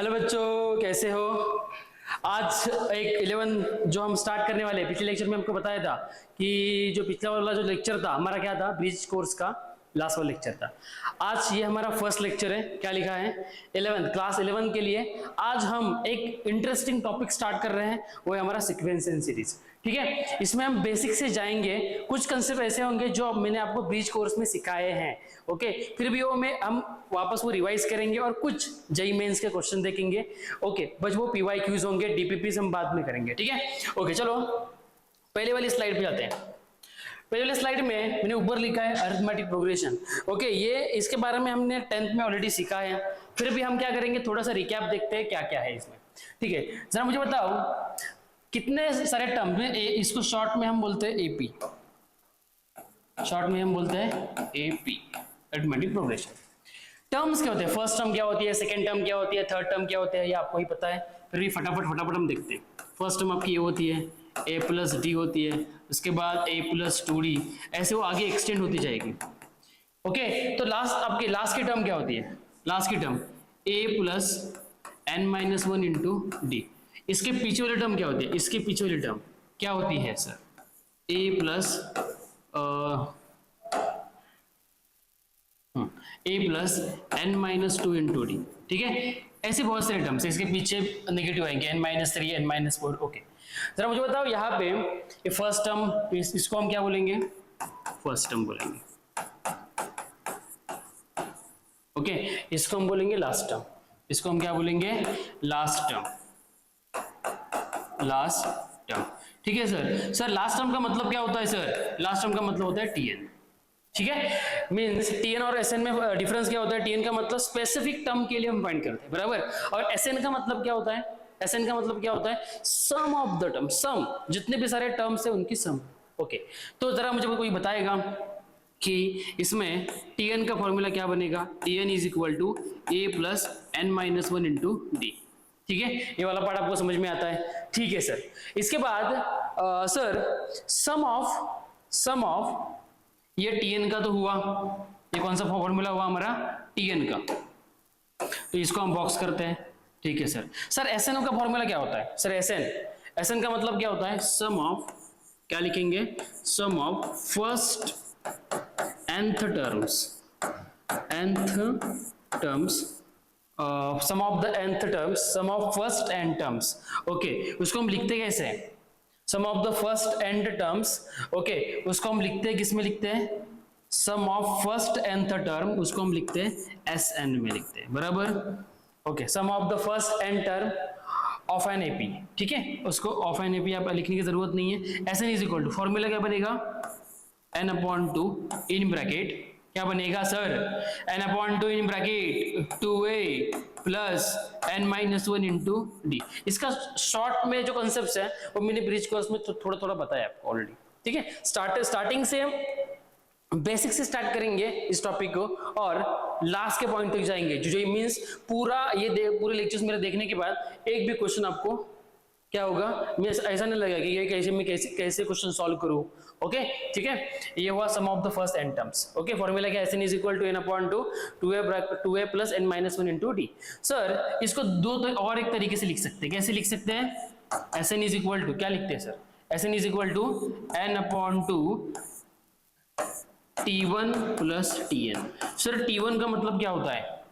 Hello बच्चों, कैसे हो? आज एक 11 जो हम स्टार्ट करने वाले हैं। पिछले लेक्चर में हमको बताया था कि जो पिछला वाला जो लेक्चर था हमारा क्या था, ब्रिज कोर्स का लास्ट वाला लेक्चर था। आज ये हमारा फर्स्ट लेक्चर है। क्या लिखा है? 11 क्लास 11 के लिए आज हम एक इंटरेस्टिंग टॉपिक स्टार्ट कर रहे हैं, वो है हमारा सीक्वेंस एंड सीरीज। ठीक है, इसमें हम बेसिक से जाएंगे। कुछ कंसेप्ट ऐसे होंगे जो मैंने आपको ब्रिज कोर्स में सिखाए हैं, ओके। फिर भी वो में हम वापस वो रिवाइज करेंगे और कुछ जेईई मेंस के क्वेश्चन देखेंगे, ओके। बस वो पीवाईक्यूज होंगे, डीपीपीस हम बाद में करेंगे, ठीक है, ओके। चलो पहले वाली स्लाइड पे जाते हैं। पहले वाली स्लाइड में मैंने ऊपर लिखा है अरिथमेटिक प्रोग्रेशन, ओके। ये इसके बारे में हमने 10th में ऑलरेडी सीखा है। फिर भी हम क्या करेंगे, थोड़ा सा रिकैप देखते हैं क्या क्या है इसमें, ठीक है। जरा मुझे बताओ कितने सारे टर्म में, इसको शॉर्ट में हम बोलते हैं एपी, शॉर्ट में हम बोलते हैं एपी, अरिथमेटिक प्रोग्रेशन। टर्म्स क्या होते हैं? फर्स्ट टर्म क्या होती है, सेकंड टर्म क्या होती है, थर्ड टर्म क्या होती है, ये आपको ही पता है। फिर भी फटाफट हम देखते हैं। फर्स्ट टर्म आपकी ये होती है, a प्लस डी होती है, उसके बाद a प्लस 2d, ऐसे वो आगे एक्सटेंड होती जाएगी, ओके। तो आपकी लास्ट की टर्म क्या होती है? लास्ट की term a plus n minus 1 into D. इसके पीछे वाली टर्म क्या होती है? इसके पीछे वाली टर्म क्या होती है sir? a plus a plus n minus 2 into d, ठीक है। ऐसे बहुत सारे टर्म्स, इसके पीछे नेगेटिव आएंगे, n minus 3, n minus 4, okay. जरा मुझे बताओ यहाँ पे ये फर्स्ट टर्म, इसको हम क्या बोलेंगे? फर्स्ट टर्म बोलेंगे, ओके। इसको हम बोलेंगे लास्ट टर्म, इसको हम क्या बोलेंगे? लास्ट टर्म, लास्ट टर्म, ठीक है सर। सर लास्ट टर्म का मतलब क्या होता है सर? लास्ट टर्म का मतलब होता है tn, ठीक है। मींस tn और sn में डिफरेंस क्या होता है? tn का मतलब स्पेसिफिक टर्म के लिए हम फाइंड करते हैं, बराबर। और sn का मतलब क्या होता है? sn का मतलब क्या होता है? सम ऑफ द टर्म, सम जितने भी सारे टर्म्स है उनकी सम, ओके। तो जरा मुझे कोई बताएगा कि इसमें tn का फॉर्मूला क्या बनेगा? tn is equal to a plus n minus 1 into d, ठीक है। ये वाला पार्ट आपको समझ में आता है, ठीक है सर। इसके बाद सर सम ऑफ ये tn का तो हुआ, ये कौन सा फॉर्मूला हुआ हमारा? tn का, तो इसको हम बॉक्स करते हैं, ठीक है सर। सर SN का फॉर्मूला क्या होता है? सर SN का मतलब क्या होता है? सम ऑफ, क्या लिखेंगे? Sum of first nth terms, sum of the nth terms, sum of first n terms, okay. उसको हम लिखते कैसे हैं? Sum of the first n terms, okay. उसको हम लिखते हैं, किस में लिखते हैं? Sum of first nth term, उसको हम लिखते हैं SN में लिखते हैं, बराबर, okay. Sum of the first n term of an AP, ठीक है। उसको ऑफ एन एपी आप लिखने की जरूरत नहीं है। SN is equal to, formula क्या बनेगा? n/2 इन ब्रैकेट, क्या बनेगा sir? n/2 in bracket 2a plus n minus 1 into d. इसका शॉर्ट में जो कॉन्सेप्ट है वो मैंने ब्रिज कोर्स में थोड़ा बताया आपको ऑलरेडी, ठीक है। स्टार्टिंग से बेसिक से स्टार्ट करेंगे इस टॉपिक को और लास्ट के पॉइंट तक जाएंगे, जो मींस पूरा ये पूरे लेक्चर्स मेरे देखने के बाद एक भी क्वेश्चन आपको क्या होगा, मैं ऐसा नहीं लगेगा कि ये कैसे क्वेश्चन सॉल्व करूं, ओके, ठीक है। ये हुआ sum of the first n terms, okay. Formula क्या? SN is equal to n/2 2a plus n minus 1 into D. Sir इसको दो तो और एक तरीके से लिख सकते हैं। कैसे लिख सकते हैं? SN इज इक्वल टू, क्या लिखते हैं sir? SN is equal to n/2 T1 plus Tn। Sir T1 का मतलब क्या होता है?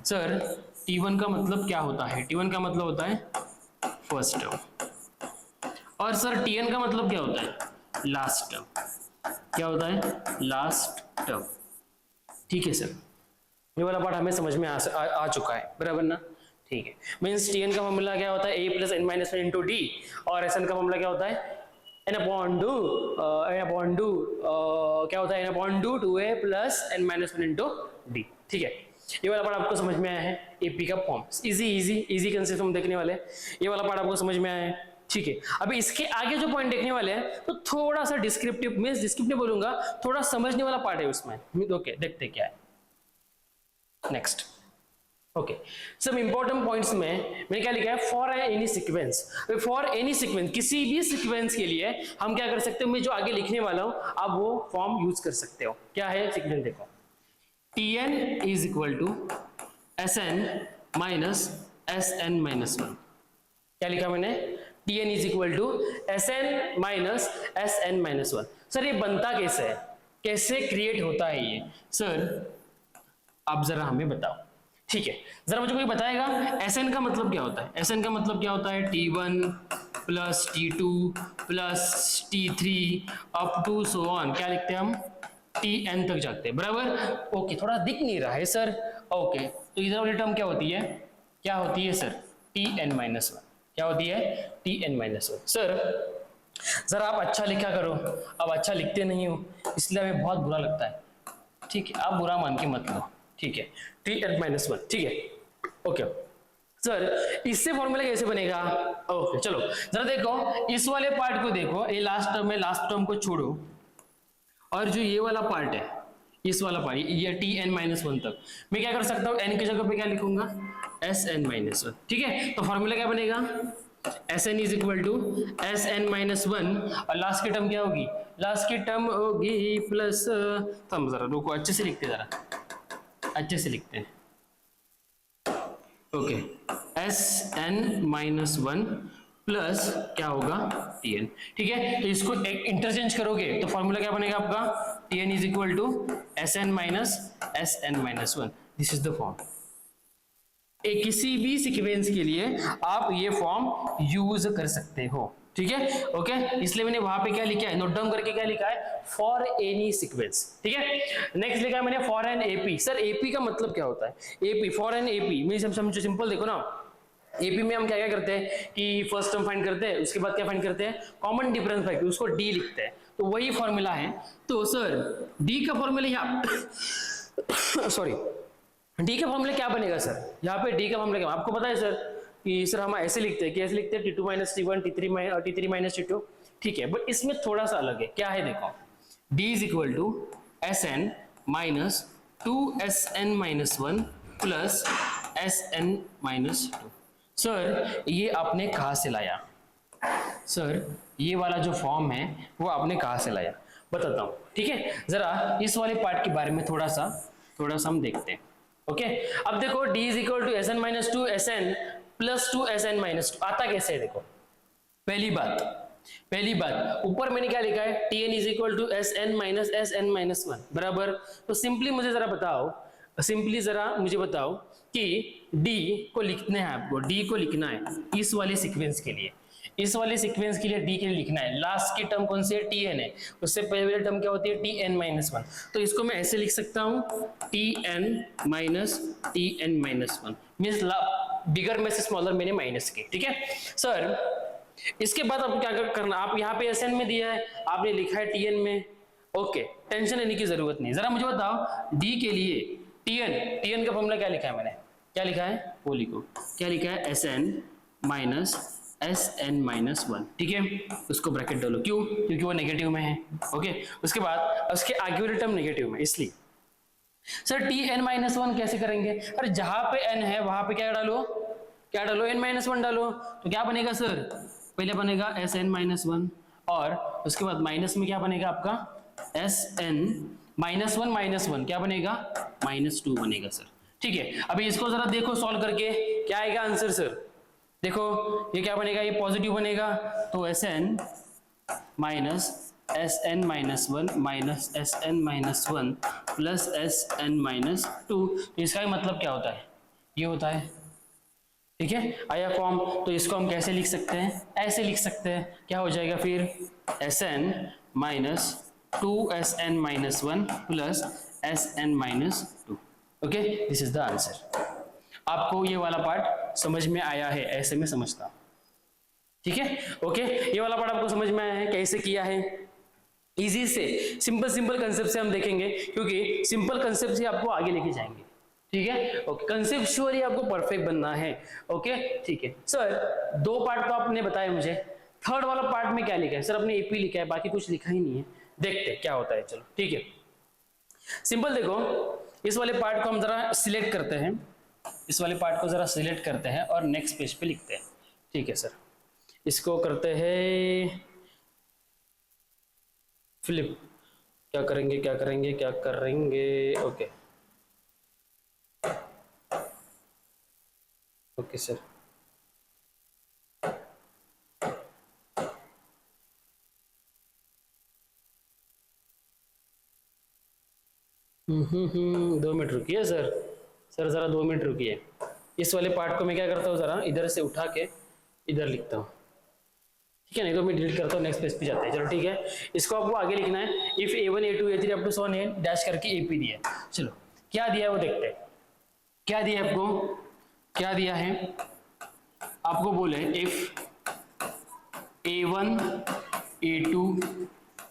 सर T1 का मतलब क्या होता है? T1 का मतलब होता है फर्स्ट टर्म, और सर Tn का मतलब क्या होता है? लास्ट टर्म, क्या होता है? लास्ट टर्म, ठीक है सर। ये वाला पार्ट हमें समझ में आ चुका है, बराबर ना? ठीक है। मींस Tn का फॉर्मूला क्या होता है? a plus n minus 1 into d, और SN का फॉर्मूला क्या होता है? n/2 क्या होता है? n/2 2a plus n minus 1 into d, ठीक है। ये वाला पार्ट आपको समझ में आया है? एपी का फॉर्म, इजी कंसेप्ट हम देखने वाले हैं। ये वाला पार्ट आपको समझ में आया है, ठीक है। अभी इसके आगे जो पॉइंट देखने वाले हैं तो थोड़ा सा डिस्क्रिप्टिव, मींस डिस्क्रिप्टिव बोलूंगा, थोड़ा समझने वाला पार्ट है उसमें, ओके। देखते क्या है नेक्स्ट, ओके। सब इंपॉर्टेंट पॉइंट्स में मैंने क्या लिखा है? For any sequence, for any sequence, किसी भी सीक्वेंस के लिए हम क्या कर सकते हो? मैं जो आगे लिखने वाला हूं आप वो फॉर्म यूज कर सकते हो। क्या है सीक्वेंस? देखो, Tn is equal to SN minus S N minus one. क्या लिखा मैंने? T N is equal to S N minus S N minus one. Sir ये बनता कैसे है, कैसे क्रिएट होता है ये सर, आप जरा हमें बताओ। ठीक है, जरा मुझे कोई बताएगा एस एन का मतलब क्या होता है? एस एन का मतलब क्या होता है? T one plus T two plus T three up to so on, क्या लिखते हैं हम? टी एन तक जाते हैं, बराबर। ओके, थोड़ा दिख नहीं रहा है सर। ओके, तो इधर वाली टर्म क्या होती है? क्या होती है sir? T N minus one. क्या होती है? T N minus one. Sir जरा आप अच्छा लिखा करो, अब अच्छा लिखते नहीं हो इसलिए हमें बहुत बुरा लगता है। ठीक है, आप बुरा मान के मत लो। ठीक है, टी एन माइनस वन। ठीक है, ओके सर, इससे फॉर्मूला कैसे बनेगा? ओके चलो जरा देखो, इस वाले पार्ट को देखो, ये लास्ट टर्म है, लास्ट टर्म को छोड़ो, और जो ये वाला पार्ट है, इस वाला पार्ट, ये टी एन माइनस वन तक मैं क्या कर सकता हूँ? एन की जगह पे क्या लिखूंगा? S N minus one. ठीक है, तो फॉर्मूला क्या बनेगा? S N is equal to S N minus one, और लास्ट की टर्म क्या होगी? लास्ट की टर्म होगी प्लस, थम जरा रुको, अच्छे से लिखते, जरा अच्छे से लिखते हैं। Okay, S N minus one plus क्या होगा? T N. ठीक है, तो इसको एक इंटरचेंज करोगे तो फॉर्मूला क्या बनेगा आपका? T N is equal to S N minus S N minus one. This is the form. एक किसी भी सीक्वेंस के लिए आप ये फॉर्म यूज कर सकते हो। ठीक है, ओके, इसलिए मैंने वहां पे क्या लिखा है, नोट डाउन करके क्या लिखा है? For any sequence. ठीक है, नेक्स्ट लिखा है मैंने for an AP. Sir AP का मतलब क्या होता है? एपी, फॉर एन एपी में समझो, सिंपल देखो ना, एपी में हम क्या क्या करते हैं कि फर्स्ट टर्म फाइंड करते हैं, उसके बाद क्या फाइंड करते हैं? कॉमन डिफरेंस फैक्टर, उसको डी लिखते हैं, तो वही फॉर्मूला है। तो सर डी का फॉर्मूला यहाँ सॉरी, डी का फॉर्मूला क्या बनेगा सर? यहाँ पे डी का फॉर्मूला क्या, आपको पता है सर कि सर हम ऐसे लिखते हैं, कैसे लिखते हैं? T two minus T one, T three minus T two. ठीक है, बट इसमें थोड़ा सा अलग है। क्या है देखो, d is equal to S N minus two S N minus one plus S N minus two. Sir ये आपने कहाँ से लाया? सर ये वाला जो फॉर्म है वो आपने कहाँ से लाया? बताता हूँ। ठीक है, जरा इस वाले पार्ट के बारे में थोड़ा सा हम देखते हैं। ओके, अब देखो d is equal to S N minus two S N plus two S N minus two आता कैसे है? देखो पहली बात ऊपर मैंने क्या लिखा है? T N is equal to S N minus one, बराबर। तो सिंपली मुझे जरा बताओ कि d को लिखना है, आपको d को लिखना है इस वाले सीक्वेंस के लिए, d के लिए लिखना है। लास्ट की टर्म कौन सी है? टी एन है, उससे पहले टर्म क्या होती है? T N minus one. तो इसको मैं ऐसे लिख सकता हूँ, T N minus one, means bigger में से स्मॉलर मैंने माइनस की। ठीक है सर, इसके बाद आपको क्या करना? आप यहाँ पे एस एन में दिया है, आपने लिखा है टी एन में। ओके, टेंशन लेने की जरूरत नहीं। जरा मुझे बताओ डी के लिए टी एन का फॉर्मूला क्या लिखा है मैंने? क्या लिखा है वो लिखो। क्या लिखा है? S N minus S N minus one. ठीक है, उसको ब्रैकेट डालो, क्यों? क्योंकि वो नेगेटिव में है। ओके, उसके बाद उसके आगे वाली टर्म नेगेटिव में, इसलिए। Sir T N minus one कैसे करेंगे? अरे जहां पे एन है वहां पे क्या डालो? एन माइनस वन डालो। तो क्या बनेगा सर? पहले बनेगा एस एन माइनस वन, और उसके बाद माइनस में क्या बनेगा आपका? एस एन माइनस वन क्या बनेगा? माइनस टू बनेगा सर। ठीक है, अभी इसको जरा देखो सॉल्व करके, क्या आएगा आंसर सर? देखो ये क्या बनेगा? ये पॉजिटिव बनेगा, तो S N minus S N minus one minus S N minus one plus S N minus two. तो इसका मतलब क्या होता है? ये होता है। ठीक है, आया फॉर्म। तो इसको हम कैसे लिख सकते हैं? ऐसे लिख सकते हैं। क्या हो जाएगा फिर? S N minus two S N minus one plus S N minus two. Okay, this is the answer. आपको ये वाला पार्ट समझ में आया है? ऐसे में समझता हूं। ठीक है, ओके, ये वाला पार्ट आपको समझ में आया है? कैसे किया है? इजी से, सिंपल कंसेप्ट से हम देखेंगे, क्योंकि सिंपल कंसेप्ट से आपको आगे लेके जाएंगे। ठीक है, ओके, कंसेप्चुअली आपको परफेक्ट बनना है। ओके, ठीक है सर, दो पार्ट तो आपने बताया मुझे, थर्ड वाला पार्ट में क्या लिखा है? सर अपने एपी लिखा है, बाकी कुछ लिखा ही नहीं है। देखते क्या होता है, चलो ठीक है। सिंपल देखो, इस वाले पार्ट को हम जरा सिलेक्ट करते हैं, और नेक्स्ट पेज पे लिखते हैं। ठीक है सर, इसको करते हैं फ्लिप। क्या करेंगे? Okay, okay sir. दो मिनट रुकिए सर। सर ज़रा 2 मिनट रुकिए। इस वाले पार्ट को मैं क्या करता हूँ, ज़रा इधर से उठा के इधर लिखता हूँ, ठीक है? नहीं तो मैं डिलीट करता हूँ, नेक्स्ट पेज पे जाते हैं। चलो ठीक है, इसको आपको आगे लिखना है। If a1 a2 a3 up to so on n dash करके ap दिया है। चलो क्या दिया है वो देखते हैं। क्या दिया है आपको, क्या दिया है आपको, बोले if a1 a2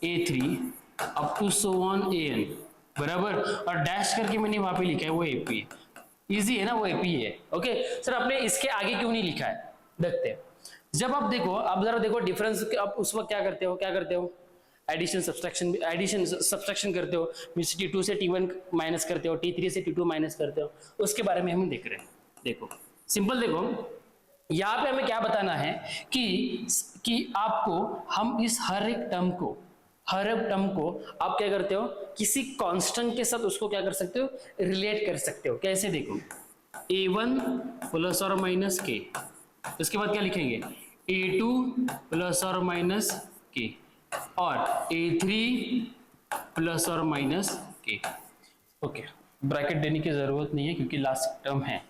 a3 up to so on an बराबर, और डैश करके मैंने वहां पे लिखा है वो ap है। इजी है ना, वो ap है। ओके सर, आपने इसके आगे क्यों नहीं लिखा है, देखते हैं। जब आप देखो, आप जरा देखो डिफरेंस, आप उस वक्त क्या करते हो, एडिशन सब्सट्रैक्शन करते हो, मींस t2 से t1 माइनस करते हो, t3 से t2 माइनस करते हो, उसके बारे में हम देख रहे हैं। देखो सिंपल, देखो यहाँ पे हमें क्या बताना है कि आपको हम इस हर एक टर्म को आप क्या करते हो, किसी कांस्टेंट के साथ उसको क्या कर सकते हो, रिलेट कर सकते हो। कैसे, देखो a1 प्लस और माइनस के, उसके बाद क्या लिखेंगे a2 प्लस और माइनस के, और a3 प्लस और माइनस के। ओके, ब्रैकेट देने की जरूरत नहीं है क्योंकि लास्ट टर्म है।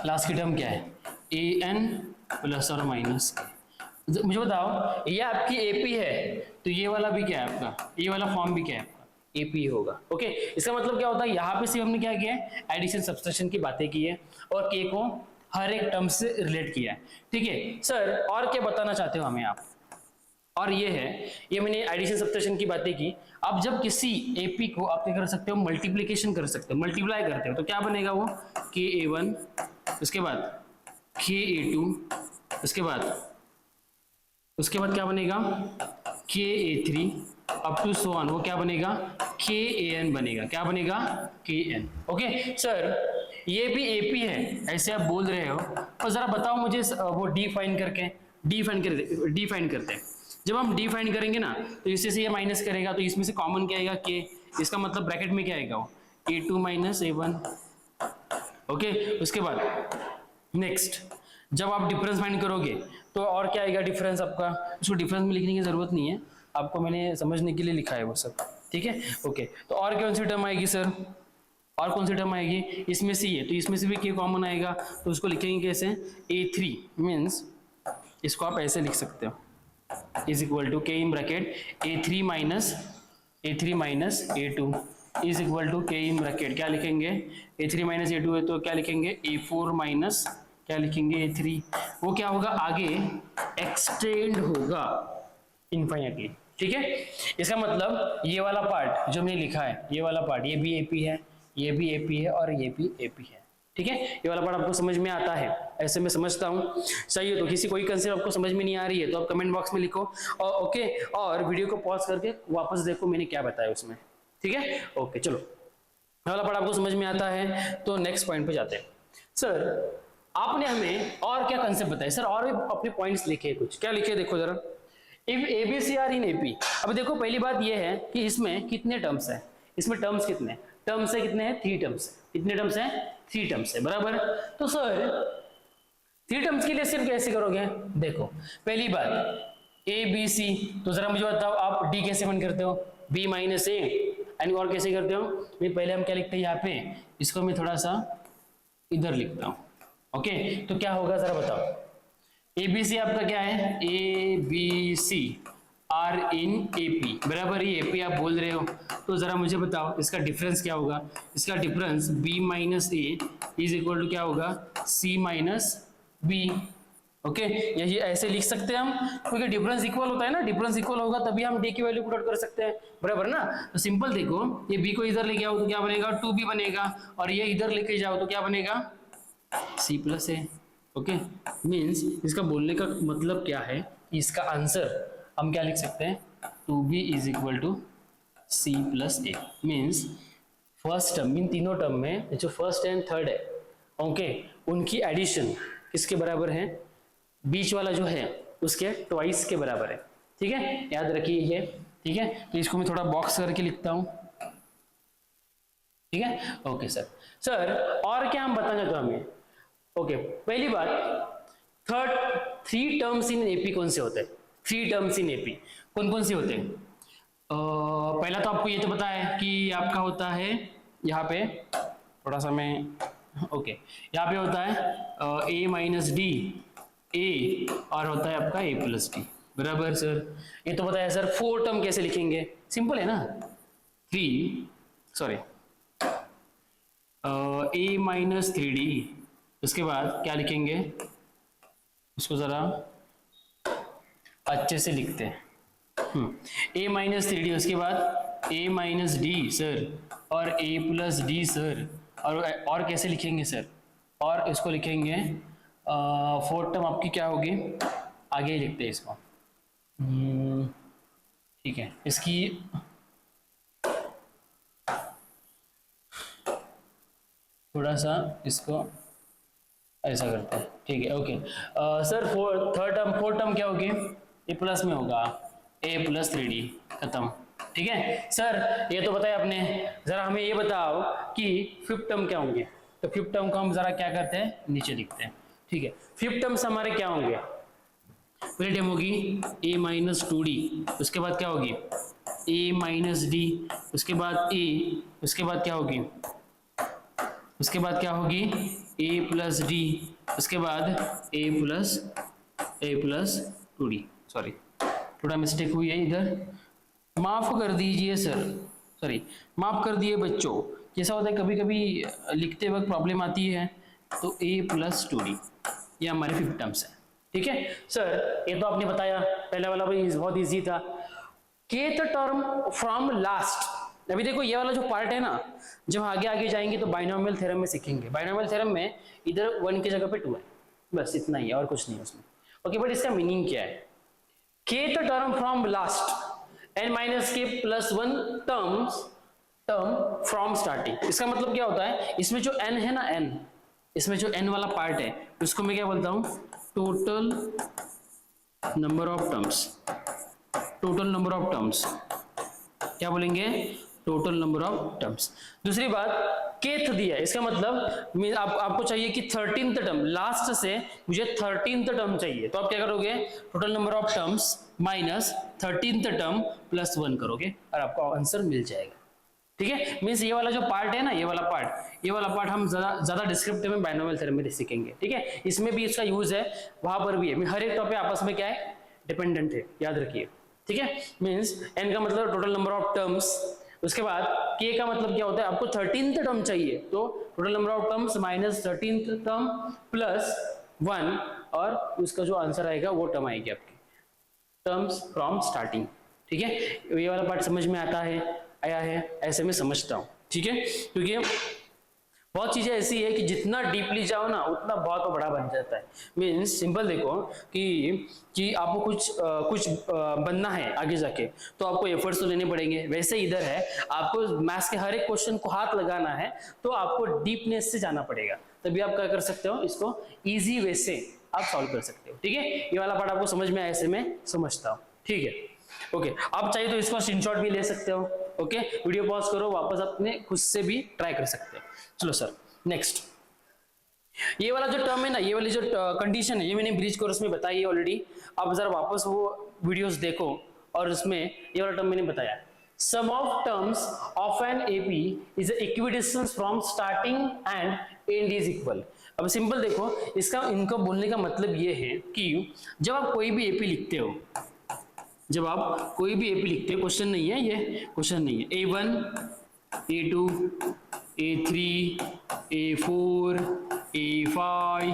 लास्ट की टर्म क्या है, an प्लस और माइनस के। मुझे बताओ, ये आपकी AP है तो ये वाला भी क्या है आपका, ये वाला फॉर्म भी क्या है आपका, AP होगा। ओके, इसका मतलब क्या होता है, यहाँ पे सिर्फ हमने क्या किया है, एडिशन सब्सट्रैक्शन की बातें की है और K को हर एक टर्म से रिलेट किया है। ठीक है सर, और क्या बताना चाहते हो हमें आप, और ये है, ये मैंने एडिशन सब्सट्रैक्शन की बातें की। अब जब किसी AP को आप क्या कर सकते हो, मल्टीप्लीकेशन कर सकते हो, मल्टीप्लाई करते हो, तो क्या बनेगा वो KA1, उसके बाद KA2, उसके बाद क्या बनेगा KA3 up to so on, वो क्या बनेगा KAN बनेगा। क्या बनेगा, KN। ओके सर, ये भी AP है ऐसे आप बोल रहे हो, और जरा बताओ मुझे वो डिफाइन करते हैं। जब हम डिफाइन करेंगे ना, तो इससे से ये माइनस करेगा, तो इसमें से कॉमन क्या आएगा K, इसका मतलब ब्रैकेट में क्या आएगा वो A2 माइनस A1। ओके, उसके बाद नेक्स्ट जब आप डिफरेंस फाइंड करोगे तो और क्या आएगा डिफरेंस आपका, उसको डिफरेंस में लिखने की जरूरत नहीं है, आपको मैंने समझने के लिए लिखा है वो सब। ठीक है, ओके, तो और कौन सी टर्म आएगी सर, और कौन सी टर्म आएगी, इसमें से ये, तो इसमें से भी K कॉमन आएगा, तो उसको लिखेंगे कैसे, A3 मीन्स इसको आप ऐसे लिख सकते हो, is equal to K in bracket A3 minus A2 is equal to K in bracket, क्या लिखेंगे A3 माइनस A2 है तो क्या लिखेंगे A4 माइनस क्या लिखेंगे A3, वो क्या होगा आगे एक्सटेंड होगा इनफाइनाइटली। ठीक है, इसका मतलब ये वाला पार्ट जो मैंने लिखा है, ये वाला पार्ट, ये भी AP है, ये भी AP है और ये भी AP है। ठीक है, ये वाला पार्ट आपको समझ में आता है, ऐसे मैं समझता हूँ। सही है, तो किसी कोई कंसेप्ट आपको समझ में नहीं आ रही है तो आप कमेंट बॉक्स में लिखो, और ओके, और वीडियो को पॉज करके वापस देखो मैंने क्या बताया उसमें। ठीक है, ओके, चलो ये वाला पार्ट आपको समझ में आता है तो नेक्स्ट पॉइंट पे जाते हैं। सर आपने हमें और क्या कंसेप्ट बताया सर, और भी अपने पॉइंट्स लिखे कुछ, क्या लिखे देखो जरा, if ABC are in AP। अब देखो पहली बात ये है कि इसमें कितने टर्म्स हैं, इसमें टर्म्स कितने टर्म्स है, कितने हैं 3 टर्म्स। कितने टर्म्स हैं, 3 टर्म्स है बराबर। तो सर 3 टर्म्स के लिए सिर्फ कैसे करोगे, देखो पहली बात ABC, तो जरा मुझे बताओ आप D कैसे बन करते हो, B माइनस A, एंड और कैसे करते हो, पहले हम क्या लिखते हैं यहाँ पे, इसको मैं थोड़ा सा इधर लिखता हूँ। ओके, तो क्या होगा जरा बताओ, ABC आपका क्या है, ABC आर इन AP बराबर, ये AP आप बोल रहे हो, तो जरा मुझे बताओ इसका डिफरेंस क्या होगा, इसका difference B minus A is equal to क्या होगा C माइनस B। ओके, यही ऐसे लिख सकते हैं हम, क्योंकि डिफरेंस इक्वल होता है ना, डिफरेंस इक्वल होगा तभी हम D की वैल्यू पुट आउट कर सकते हैं बराबर ना। तो सिंपल देखो, ये B को इधर लेके आओ तो क्या बनेगा 2B बनेगा, और ये इधर लेके जाओ तो क्या बनेगा C plus A। Okay, means इसका बोलने का मतलब क्या है, इसका आंसर हम क्या लिख सकते हैं, 2B is equal to C plus A। Means first term, इन तीनों टर्म में जो फर्स्ट एंड थर्ड है, ओके, उनकी एडिशन किसके बराबर है, बीच वाला जो है उसके ट्वाइस के बराबर है। ठीक है, याद रखिए ये। ठीक है, तो इसको मैं थोड़ा बॉक्स करके लिखता हूं। ठीक है, ओके सर। सर और क्या हम बताना चाहते हो हमें, ओके, पहली बात, थ्री टर्म्स इन एपी कौन से होते हैं? थ्री टर्म्स इन एपी कौन कौन से होते हैं? पहला तो आपको ये तो पता है कि आपका होता है यहाँ पे, थोड़ा सा मैं, ओके, यहाँ पे होता है ए माइनस डी ए, और होता है आपका ए प्लस डी, बराबर सर? ये तो पता है सर। फोर टर्म कैसे लिखेंगे? सिंपल है ना, ए माइनस थ्री डी, उसके बाद क्या लिखेंगे, उसको जरा अच्छे से लिखते हैं। ए माइनस थ्री डी, उसके बाद ए माइनस डी सर, और ए प्लस डी सर, और कैसे लिखेंगे सर? और इसको लिखेंगे फोर्थ टर्म आपकी क्या होगी, आगे ही लिखते हैं इसको। ठीक है, इसकी थोड़ा सा इसको ऐसा करते हैं, ठीक है, ओके। सर फोर्थ टर्म क्या होगी? ए प्लस में होगा ए प्लस थ्री डी, खत्म। ठीक है सर, ये तो बताया आपने। जरा हमें ये बताओ कि फिफ्थ टर्म क्या होंगे? तो फिफ्थ टर्म को हम जरा क्या करते हैं, नीचे लिखते हैं। ठीक है, फिफ्थ टर्म्स हमारे क्या होंगे? पहली टर्म होगी ए माइनस टू डी, उसके बाद क्या होगी ए माइनस डी, उसके बाद ए, उसके बाद क्या होगी, उसके बाद क्या होगी ए प्लस डी, उसके बाद ए प्लस टू डी। सॉरी, थोड़ा मिस्टेक हुई है इधर, माफ कर दीजिए सर, सॉरी, माफ कर दिए बच्चों। कैसा होता है कभी कभी लिखते वक्त प्रॉब्लम आती है। तो ए प्लस टू डी ये हमारे फिफ्थ टर्म्स है। ठीक है सर, ये तो आपने बताया, पहला वाला भी बहुत इजी था। केथ टर्म फ्रॉम लास्ट, अभी देखो ये वाला जो पार्ट है ना, जब आगे आगे जाएंगे तो बाइनोमियल थ्योरम में सीखेंगे। बाइनोमियल थ्योरम में इधर 1 की जगह पे 2 है, बस इतना ही है और कुछ नहीं है उसमें। ओके, बट इसका मीनिंग क्या है? Kth term from last n minus के प्लस 1 टर्म फ्रॉम स्टार्टिंग। इसका मतलब क्या होता है, इसमें जो n है ना, n, इसमें जो n वाला पार्ट है उसको मैं क्या बोलता हूं, total number of terms. Total number of terms क्या बोलेंगे, टोटल नंबर ऑफ टर्म्स। दूसरी बात, केथ दिया, इसका मतलब आपको चाहिए कि 13th टर्म, लास्ट से मुझे 13th टर्म चाहिए, तो आप क्या करोगे, total number of terms minus 13th term plus 1 करोगे और आपको आंसर मिल जाएगा। ठीक है, मीन्स ये वाला जो पार्ट है ना, ये वाला पार्ट हम ज्यादा डिस्क्रिप्टिव में बाइनोमियल थ्योरम में सीखेंगे। ठीक है, इसमें भी इसका यूज है, वहां पर भी है, हर एक टॉपिक आपस में क्या है, डिपेंडेंट है, याद रखिए। ठीक है, मीन्स n का मतलब टोटल नंबर ऑफ टर्म्स, उसके बाद k का मतलब क्या होता है, आपको 13th टर्म चाहिए, तो total number of terms minus 13th term plus 1, और उसका जो आंसर आएगा वो टर्म आएगी आपकी टर्म्स फ्रॉम स्टार्टिंग। ठीक है, ये वाला पार्ट समझ में आया है, ऐसे में समझता हूँ। ठीक है, क्योंकि बहुत चीजें ऐसी है कि जितना डीपली जाओ ना उतना बहुत बड़ा बन जाता है। मीन्स सिंपल देखो कि आपको कुछ बनना है आगे जाके, तो आपको एफर्ट्स तो लेने पड़ेंगे। वैसे इधर है, आपको मैथ्स के हर एक क्वेश्चन को हाथ लगाना है, तो आपको डीपनेस से जाना पड़ेगा, तभी आप क्या कर सकते हो, इसको इजी वे से आप सॉल्व कर सकते हो। ठीक है, ये वाला पार्ट आपको समझ में आया, ऐसे में समझता हूँ। ठीक है, ओके, आप चाहिए तो इसको स्क्रीनशॉट भी ले सकते हो। ओके, वीडियो पॉज करो, वापस अपने खुद से भी ट्राई कर सकते हो। चलो सर, नेक्स्ट, ये वाला जो टर्म है ना, ये वाली जो कंडीशन है, ये मैंने ब्रिज कोर्स में बताई है ऑलरेडी। आप जरा वापस वो वीडियोस देखो, और उसमें ये वाला टर्म मैंने बताया, sum of terms of an AP is equidistance from starting and end is equal. अब सिंपल देखो, इनको बोलने का मतलब ये है कि जब आप कोई भी एपी लिखते हो, क्वेश्चन नहीं है ये, क्वेश्चन नहीं है, A1, A2, A3, A4, A5,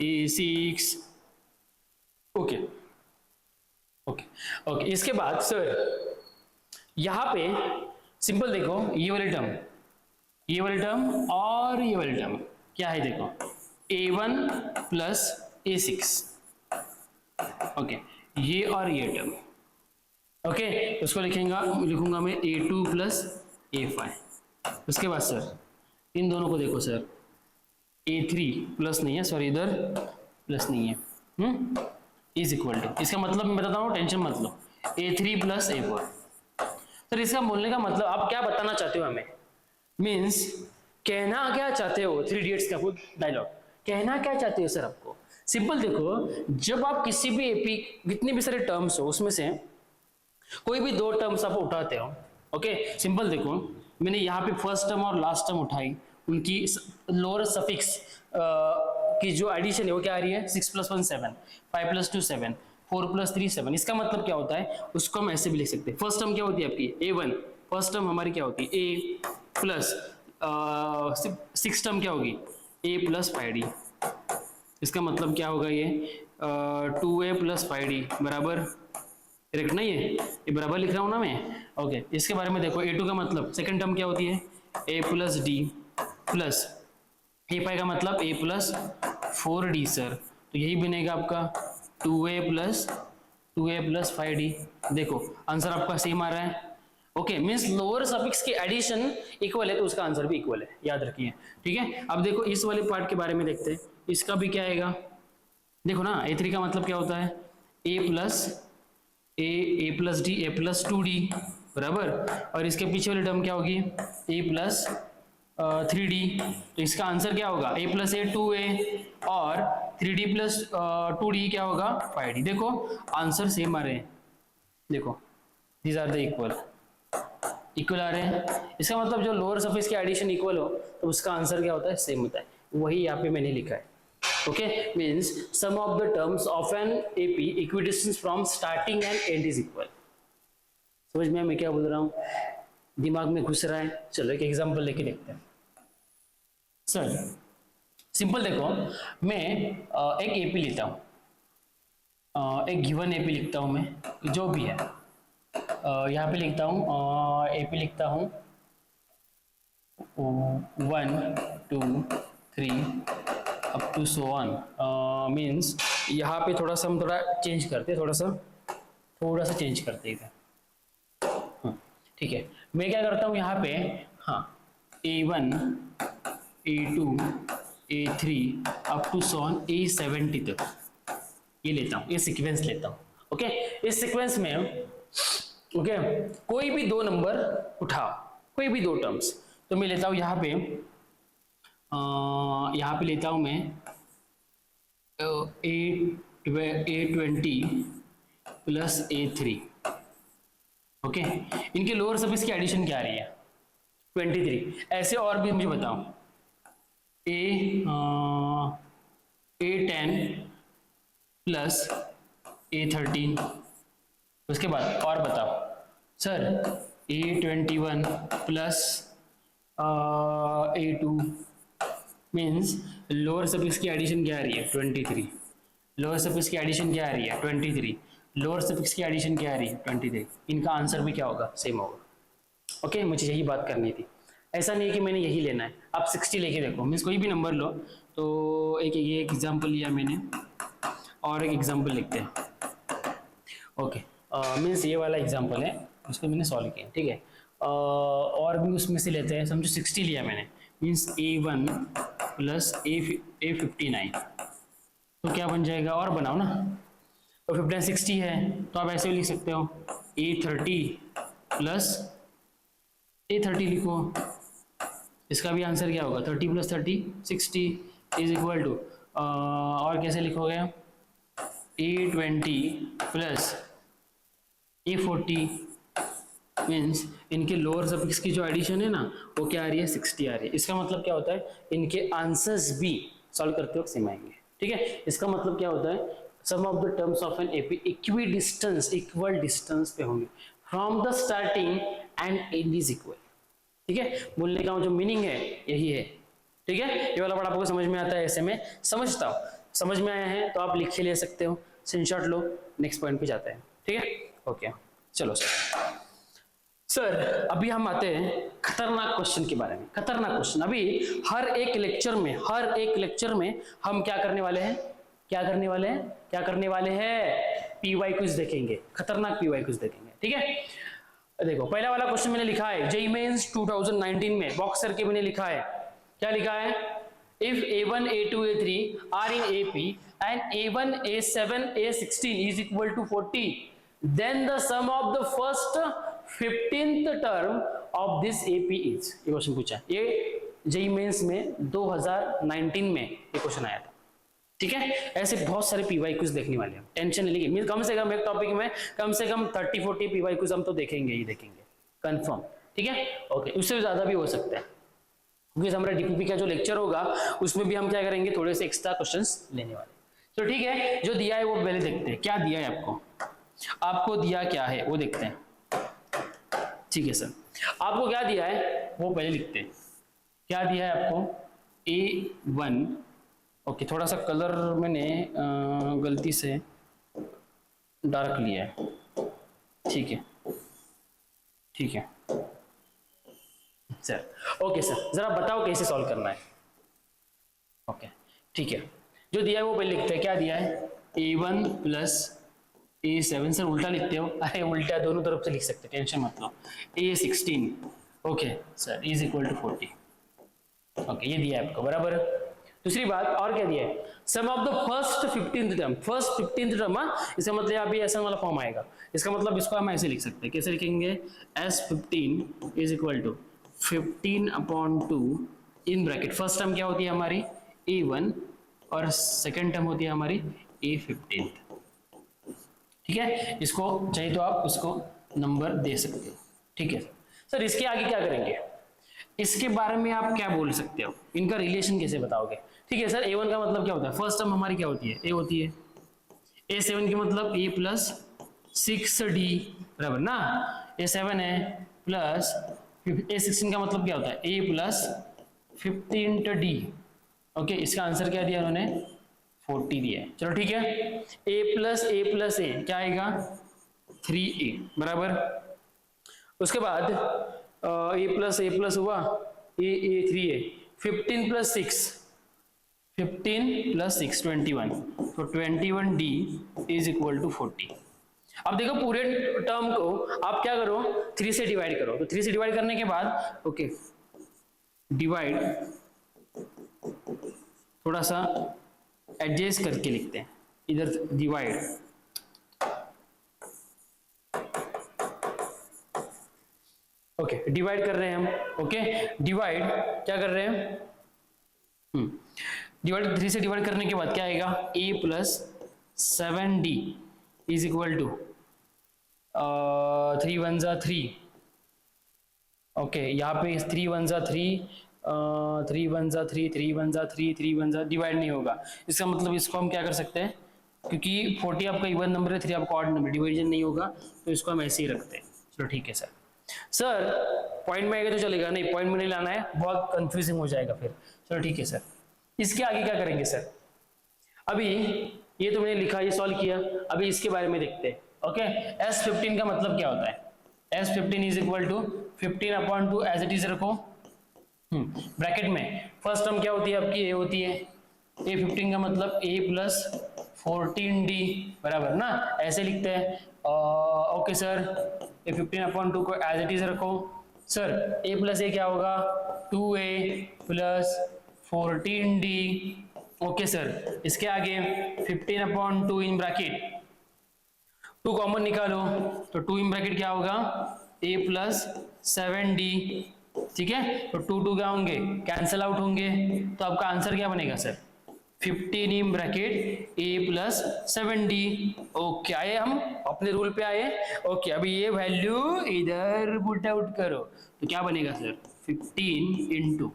A6, okay, इसके बाद सर यहां पे सिंपल देखो, ये वाले टर्म और ये वाले टर्म क्या है, देखो A1 प्लस A6, ओके, ये और ये टर्म, ओके, उसको लिखूंगा मैं A2 प्लस A5। उसके बाद सर इन दोनों को देखो सर, A3 प्लस नहीं है, सॉरी इधर प्लस नहीं है, इज इक्वल टू, इसका मतलब मैं बताता हूँ, टेंशन मत लो, A3 प्लस A4। सर इसका बोलने का मतलब आप क्या बताना चाहते हो हमें, मीन्स कहना क्या चाहते हो, 3 इडियट्स का खुद डायलॉग, कहना क्या चाहते हो सर आपको? सिंपल देखो, जब आप किसी भी एपी जितने भी सारे टर्म्स हो उसमें से कोई भी दो टर्म्स आप उठाते हो, ओके सिंपल देखो, मैंने यहाँ पे फर्स्ट टर्म और लास्ट टर्म उठाई, उनकी लोअर सफिक्स की जो एडिशन है वो क्या आ रही है? 6 + 1 7, 5 + 2 7, 4 + 3 7। इसका मतलब क्या होता है? उसको हम ऐसे भी लिख सकते हैं। फर्स्ट टर्म क्या होती है आपकी? A1। फर्स्ट टर्म हमारी क्या होती है? A प्लस 6 टर्म क्या होगी? A + 5D। इसका मतलब क्या होगा? ये 2A + 5D बराबर, करेक्ट ना? ये बराबर लिख रहा हूं ना मैं, ओके। इसके बारे में देखो, A2 का मतलब सेकंड टर्म क्या होती है? A + D प्लस A5 का मतलब A + 4D सर, तो यही बनेगा आपका 2A + 5D। देखो आंसर आपका सेम आ रहा है, ओके। मीन्स लोअर सफिक्स की एडिशन इक्वल है तो उसका आंसर भी इक्वल है, याद रखिए, ठीक है। अब देखो इस वाले पार्ट के बारे में देखते हैं, इसका भी क्या आएगा? देखो ना, A3 का मतलब क्या होता है? A + D, A + 2D बराबर, और इसके पीछे वाली टर्म क्या होगी? A + 3D। तो इसका आंसर क्या होगा? A + A 2A और 3D + 2D क्या होगा? 5D। देखो आंसर सेम आ रहे हैं, देखो दीज आर द इक्वल आ रहे हैं। इसका मतलब जो लोअर सरफेस की एडिशन इक्वल हो तो उसका आंसर क्या होता है? सेम होता है। वही यहाँ पे मैंने लिखा है, okay. Means sum of the terms of an AP equidistance from starting and end is equal. समझ में मैं क्या बोल रहा हूँ? दिमाग में घुस रहा है? चलो एक एग्जांपल लेके देखते हैं सर। सिंपल देखो, मैं एक एपी लेता हूँ, एक गिवन एपी लिखता हूँ मैं, जो भी है यहाँ पे लिखता हूँ, एपी लिखता हूँ 1 2 3 up to so on. Means यहाँ पे थोड़ा सा हम थोड़ा चेंज करते हैं, थोड़ा सा चेंज करते हैं, ठीक है। मैं क्या करता हूँ यहाँ पे, हाँ, A1 A2 A3 up to so on A70 तक ये लेता हूँ, ये सीक्वेंस लेता हूँ, ओके। इस सीक्वेंस में ओके कोई भी दो नंबर उठाओ, कोई भी दो टर्म्स, तो मैं लेता हूँ यहाँ पे लेता हूँ मैं A20 प्लस A3, ओके। इनके लोअर सरफेस की एडिशन क्या आ रही है? 23। ऐसे और भी मुझे बताओ, A10 प्लस A13, उसके बाद और बताओ sir A21 plus A2। Means lower surface की एडिशन क्या आ रही है? 23। लोअर सरफेस की एडिशन क्या आ रही है? 23। लोअर सरफेस की एडिशन क्या आ रही है? 23। इनका आंसर भी क्या होगा? सेम होगा, ओके। मुझे यही बात करनी थी, ऐसा नहीं है कि मैंने यही लेना है। आप 60 लेके देखो, मीन्स कोई भी नंबर लो। तो ये एग्जाम्पल लिया मैंने, और एक एग्जाम्पल लिखते हैं, ओके। मीन्स ये वाला एग्जाम्पल है, उसको मैंने सॉल्व किया, ठीक है। और भी उसमें से लेते हैं, समझो 60 लिया मैंने, मीन्स A1 प्लस A59, तो क्या बन जाएगा? और बनाओ ना, तो 59 60 है, तो आप ऐसे भी लिख सकते हो A30 प्लस A30 लिखो। इसका भी आंसर क्या होगा? 30 + 30 60 इज इक्वल टू, और कैसे लिखोगे? A20 plus A40। मीन्स इनके लोअर सफिक्स की जो एडिशन है ना वो क्या आ रही है? 60 आ रही है। इसका मतलब क्या होता है? इनके आंसर्स भी सॉल्व करते वक्त सेम आएंगे, ठीक है। इसका मतलब क्या होता है? Sum of the terms of an AP equal distance पे होंगे from the starting and end is equal, ठीक है। बोलने का जो मीनिंग है यही है, ठीक है। ये वाला वर्ड आपको समझ में आता है? ऐसे में समझता हूँ, समझ में आया है तो आप लिख के ले सकते हो, स्क्रीनशॉट लो, नेक्स्ट पॉइंट पे जाते हैं, ठीक है, ओके। चलो सर अभी हम आते हैं खतरनाक क्वेश्चन के बारे में। खतरनाक क्वेश्चन, अभी हर एक लेक्चर में हम क्या करने वाले हैं? पीवाई क्विज देखेंगे, खतरनाक पीवाई क्विज देखेंगे, ठीक है। देखो पहला वाला क्वेश्चन मैंने लिखा है जेईई मेंस 2019 में, बॉक्स करके मैंने लिखा है, क्या लिखा है? If A1 A2 A3 are in AP and A1 A7 A16 is equal to 40, then the sum of the first 15th term of this AP is, ये क्वेश्चन पूछा। ये जेईई मेंस में 2019 में ये क्वेश्चन आया था। ठीक है, ऐसे बहुत सारे पीवाई क्विज देखने वाले हैं, टेंशन नहीं लेंगे। कम से कम एक टॉपिक में कम से कम 30-40 पीवाई क्विज हम तो देखेंगे ही देखेंगे, कंफर्म। ठीक है, ओके, उससे ज्यादा भी हो सकता है, क्योंकि हमारा डीपीपी का जो लेक्चर होगा उसमें भी हम क्या करेंगे, थोड़े से एक्स्ट्रा क्वेश्चंस लेने वाले। तो ठीक है, जो दिया है वो पहले देखते हैं, क्या दिया है आपको, आपको दिया क्या है वो देखते हैं। ठीक है सर, आपको क्या दिया है वो पहले लिखते हैं। क्या दिया है आपको, A1, ओके, थोड़ा सा कलर मैंने गलती से डार्क लिया है। ठीक है, ठीक है सर, ओके सर, जरा बताओ कैसे सॉल्व करना है। ओके ठीक है, जो दिया है वो पहले लिखते हैं। क्या दिया है, A1 प्लस A7, सर उल्टा लिखते हो, अरे उल्टा दोनों तरफ से लिख सकते, टेंशन मत लो। A16, okay sir, is equal to 40। Okay, ये दिया है आपको, बराबर। दूसरी बात और क्या दिया है, sum of the first 15th term, first 15th term, इसका मतलब यहाँ पे ऐसा वाला फॉर्म आएगा। इसका मतलब इसको हम ऐसे लिख सकते हैं, कैसे लिखेंगे, S15 is equal to 15/2 in bracket, first term क्या होती है हमारी A1 और सेकेंड टर्म होती है हमारी A15। ठीक है, इसको चाहिए तो आप उसको नंबर दे सकते हो। ठीक है सर, इसके आगे क्या करेंगे, इसके बारे में आप क्या बोल सकते हो, इनका रिलेशन कैसे बताओगे। ठीक है सर, A1 का मतलब क्या होता है, फर्स्ट टर्म हमारी क्या होती है, A होती है। A7 की मतलब A प्लस 6D, बराबर ना, A7 है प्लस A16 का मतलब क्या होता है, A प्लस 15D। ओके, इसका आंसर क्या दिया उन्होंने, 40 दिया है। चलो ठीक है, A प्लस A क्या आएगा, 3A, बराबर। उसके बाद A प्लस हुआ, A 3A, 15 प्लस 6 21, तो 21D इज इक्वल टू 40। अब देखो पूरे टर्म को आप क्या करो, 3 से डिवाइड करो, तो 3 से डिवाइड करने के बाद ओके, डिवाइड थोड़ा सा एडजस्ट करके लिखते हैं, इधर डिवाइड, ओके डिवाइड कर रहे हैं हम। ओके, डिवाइड क्या कर रहे हैं, डिवाइड 3 से डिवाइड करने के बाद क्या आएगा, A plus 7D is equal to 3 1 जा 3। ओके, यहाँ पे 3 1 जा 3, 3 1 जा 3, 3 1 जा 3, 3 1 जा, डिवाइड नहीं होगा। इसका मतलब इसको हम क्या कर सकते हैं, क्योंकि 40 आपका इवन नंबर है, 3 आपका ऑड नंबर, डिवीजन नहीं होगा, तो इसको हम ऐसे ही रखते हैं। चलो ठीक है सर। सर पॉइंट में आएगा तो चलेगा, नहीं पॉइंट में नहीं लाना है, बहुत कंफ्यूजिंग हो जाएगा फिर। चलो ठीक है सर, इसके आगे क्या करेंगे सर, अभी ये तो मैंने लिखा, ये सॉल्व किया, अभी इसके बारे में देखते हैं। ओके, S15 का मतलब क्या होता है, S15 is equal to 15/2 as it is रखो, ब्रैकेट में फर्स्ट टर्म क्या होती है आपकी, A होती है। A15 का मतलब A प्लस 14D, बराबर ना, ऐसे लिखते हैं। ओके सर, A15/2 को एज इट इज रखो। सर A प्लस A क्या होगा, 2A plus 14D। Okay sir, इसके आगे 15/2 इन ब्रैकेट, 2 कॉमन निकालो, तो 2 इन ब्रैकेट क्या होगा, A प्लस 7D। ठीक है, तो 2 2 क्या होंगे, कैंसल आउट होंगे, तो आपका आंसर क्या बनेगा sir, 15 in bracket A plus 7D। Okay, आए हम अपने रूल पे आए। ओके, अभी ये वैल्यू इधर पुट आउट करो, तो क्या बनेगा सर, 15 इंटू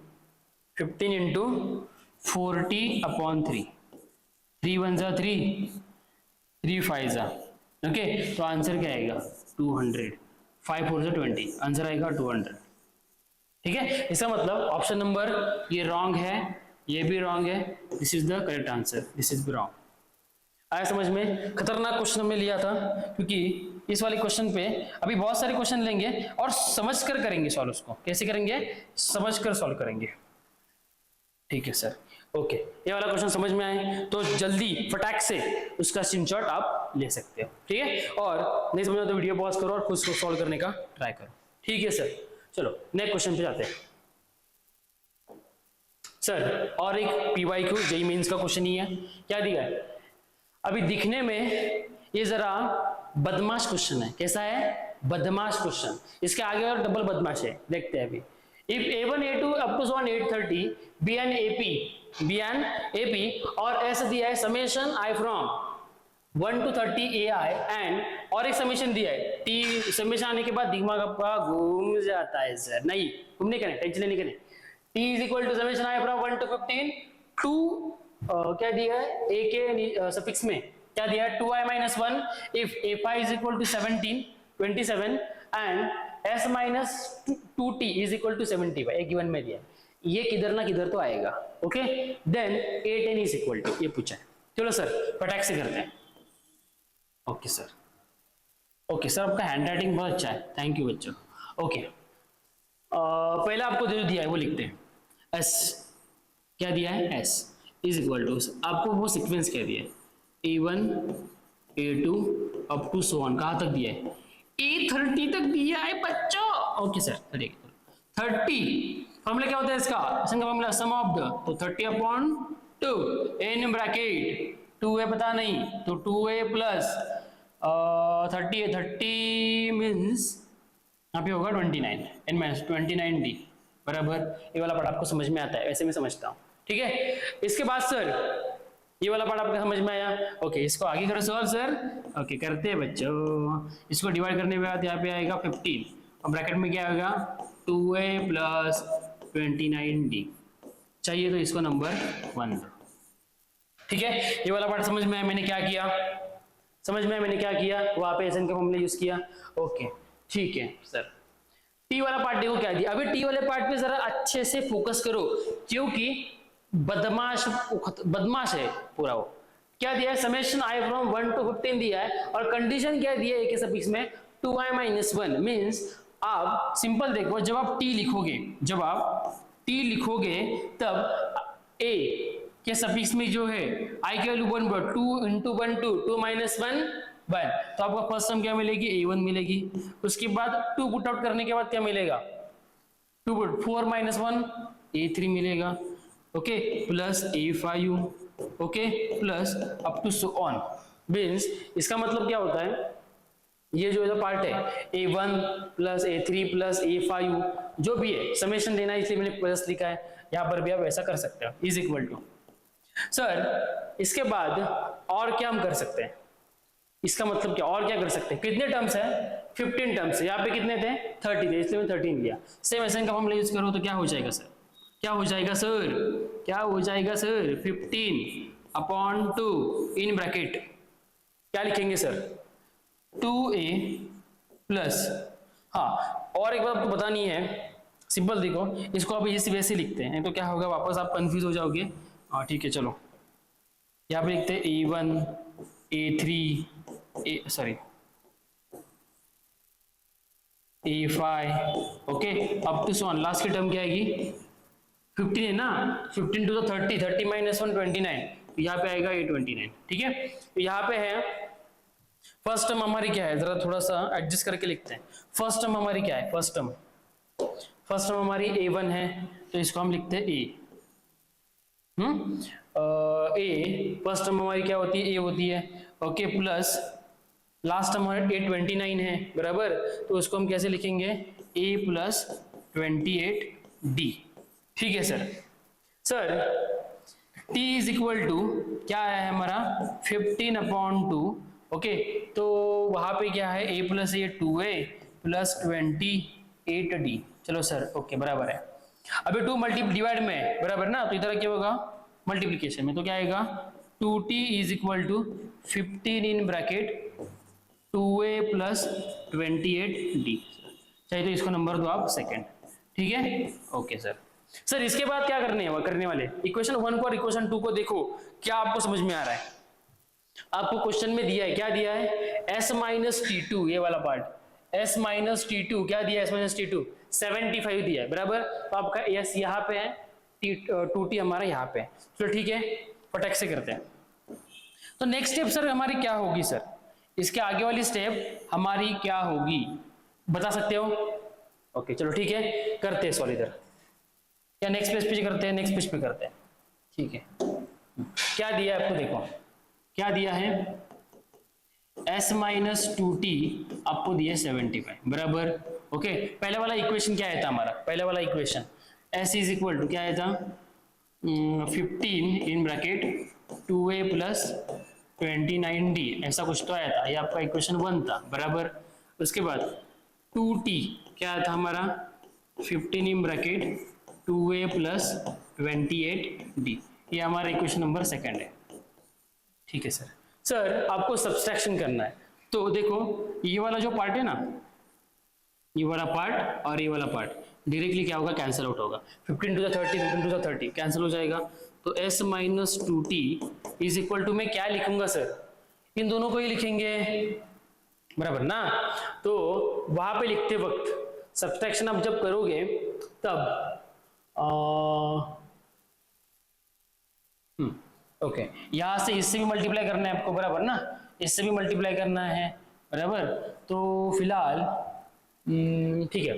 40/3, 3 1 जा 3, 3 5 जा, ओके, तो आंसर क्या आएगा 200, 5 4 जा 20, आंसर आएगा 200। ठीक है, इसका मतलब ऑप्शन नंबर ये रॉन्ग है, ये भी रॉन्ग है, this is the correct answer, this is wrong. आया समझ में, खतरनाक क्वेश्चन हमने लिया था, क्योंकि इस वाले क्वेश्चन पे अभी बहुत सारे क्वेश्चन लेंगे और समझ कर करेंगे सॉल्व, उसको कैसे करेंगे, समझ कर सॉल्व करेंगे। ठीक है सर, ओके, ये वाला क्वेश्चन समझ में आए तो जल्दी फटाक से उसका स्क्रीनशॉट आप ले सकते हो। ठीक है, और नहीं समझा तो वीडियो पॉज करो और खुद को सॉल्व करने का ट्राई करो। ठीक है सर, चलो नेक्स्ट क्वेश्चन पे जाते हैं। सर और एक PYQ जेईई मेंस का क्वेश्चन ही है, क्या दिया है, अभी दिखने में ये जरा बदमाश क्वेश्चन है, कैसा है, बदमाश क्वेश्चन, इसके आगे और डबल बदमाश है, देखते हैं अभी। If A1 A2 up to 830 B and AP और S दिया है summation I from 1 to 30 AI and और एक समेशन दिया है T। समेशन आने के बाद दिमाग आपका घूम जाता है सर, नहीं घूमने का नहीं, टेंशन नहीं करनी। T is equal to summation I from 1 to 15 to क्या दिया है A के सफिक्स में क्या दिया है 2i minus 1 if A5 is equal to 27 and S minus 2t is equal to 75 एक गिवन में दिया है, ये किधर ना किधर तो आएगा। Okay then A10 is equal to ये पूछा है। चलो सर फटाक से करते हैं। ओके सर आपका हैंड राइटिंग बहुत अच्छा है, थैंक यू बच्चों। ओके पहला आपको जो दिया है वो लिखते हैं। S क्या दिया है, S इज इक्वल टू आपको वो सीक्वेंस क्या दिया है A1 A2 up to so on, कहाँ तक दिया है A30 तक दिया है बच्चों। ओके सर 30 फॉर्मूला क्या होता है इसका, फॉर्मूला सम ऑफ द, तो 30 अपॉन 2 इन ब्रैकेट 2 है पता नहीं तो 2a प्लस 30 मीन्स यहाँ पे होगा 29 n माइनस 29d बराबर। ये वाला पार्ट आपको समझ में आता है, ऐसे मैं समझता हूँ ठीक है। इसके बाद सर ये वाला पार्ट आपको समझ में आया। ओके इसको आगे करो सॉल्व सर। ओके करते हैं बच्चों, इसको डिवाइड करने के बाद यहाँ पे आएगा 15 और ब्रैकेट में क्या आएगा 2a प्लस 29d, चाहिए तो इसको नंबर 1 दो ठीक है। ये वाला पार्ट समझ में आया मैंने क्या किया, समझ में आया मैंने क्या किया, वहां पे एसएन का फॉर्मूला यूज किया। ओके ठीक है सर। टी वाला पार्ट देखो क्या दिया, अभी टी वाले पार्ट पे जरा अच्छे से फोकस करो क्योंकि बदमाश है पूरा। वो क्या दिया है समेशन I फ्रॉम 1 to 15 दिया है और कंडीशन क्या दिया है एक सफिक्स में 2i minus 1 मींस आप सिंपल देखो जब आप t लिखोगे तब a के सफिक्स में जो है I के वैल्यू 1 2 into 1 2 minus 1 1 तो आपका फर्स्ट टर्म क्या मिलेगी a1 मिलेगी। उसके बाद 2 पुट आउट करने के बाद क्या मिलेगा 2 पुट 4 minus 1 a3 मिलेगा okay plus a5 okay plus up to so on means इसका मतलब क्या होता है ये जो पार्ट है a1 plus a3 plus a5 जो भी है समेशन देना है इसलिए मैंने प्लस लिखा है, यहाँ पर भी आप ऐसा कर सकते हो इज इक्वल टू। सर इसके बाद और क्या हम कर सकते हैं, इसका मतलब क्या और क्या कर सकते हैं, कितने टर्म्स है 15 टर्म्स है, यहाँ पे कितने थे 30 थे इसलिए मैं 13 लिया। सेम एसएन का फॉर्मूला यूज करो तो क्या हो जाएगा सर, क्या हो जाएगा सर 15 अपॉन 2 इन ब्रैकेट क्या लिखेंगे सर 2a प्लस, हाँ और एक बात आपको बतानी है सिंपल देखो इसको आप इसी वैसे लिखते हैं तो क्या होगा वापस आप कंफ्यूज हो जाओगे। हाँ ठीक है चलो यहाँ पे लिखते हैं a1 a3 a5 okay up to so last की टर्म क्या आएगी 15 है ना 15 टू 30 माइनस 1 29 तो यहाँ पे आएगा a29 ठीक है। तो यहाँ पे है फर्स्ट टर्म हमारी क्या है जरा थोड़ा सा एडजस्ट करके लिखते हैं। फर्स्ट टर्म हमारी क्या है, फर्स्ट टर्म हमारी a1 है तो इसको हम लिखते हैं a फर्स्ट टर्म हमारी क्या होती है a होती है ओके प्लस लास्ट टर्म हमारा a29 है बराबर तो उसको हम कैसे लिखेंगे a प्लस 28d ठीक है sir t is equal to क्या है हमारा 15 अपॉन 2 ओके तो वहां पे क्या है a plus A 2a plus 28d चलो सर ओके बराबर है। अभी 2 मल्टीप्लाई डिवाइड में बराबर ना तो इधर क्या होगा मल्टीप्लीकेशन में तो क्या आएगा 2t is equal to 15 in bracket 2a plus 28d चाहिए तो इसको नंबर दो आप सेकेंड ठीक है। ओके सर इसके बाद क्या करने वाले इक्वेशन 1 को और इक्वेशन 2 को देखो क्या आपको समझ में आ रहा है। आपको क्वेश्चन में दिया है क्या दिया है s माइनस t2 ये वाला पार्ट s माइनस t2 क्या दिया है s माइनस t2 75 दिया है बराबर तो आपका s यहाँ पे है 2t हमारा यहाँ पे है। चलो ठीक है फटाक से करते हैं। तो नेक्स्ट स्टेप सर हमारी क्या होगी सर, इसके आगे वाली स्टेप हमारी क्या होगी बता सकते हो। ओके चलो ठीक है करते हैं सॉल्व इधर या नेक्स्ट पेज पे करते हैं, नेक्स्ट पेज पे करते हैं ठीक है। क्या दिया है आपको देखो क्या दिया है s माइनस 2t आपको दिया 75 बराबर ओके, पहले वाला इक्वेशन क्या आया था हमारा, पहले वाला equation s is equal to क्या आया था, 15 in bracket 2a plus 29d, ऐसा कुछ तो आया था, ये आपका इक्वेशन 1 था बराबर। उसके बाद 2t क्या आया था हमारा, 15 in bracket 2a plus 28d, ये हमारा इक्वेशन नंबर सेकंड है। ठीक है सर। सर आपको सब्सट्रैक्शन करना है, तो देखो ये वाला जो पार्ट है ना, ये वाला पार्ट और ये वाला पार्ट डायरेक्टली क्या होगा, कैंसिल आउट होगा। 15 to the 30, 15 to the 30 cancel हो जाएगा, तो s minus 2t is equal to, मैं क्या लिखूंगा सर, इन दोनों को ही लिखेंगे बराबर ना। तो वहां पे लिखते वक्त सब्सट्रैक्शन आप जब करोगे तब ओके, यहां से इससे भी मल्टीप्लाई करना है आपको बराबर ना, इससे भी मल्टीप्लाई करना है बराबर। तो फिलहाल ठीक है,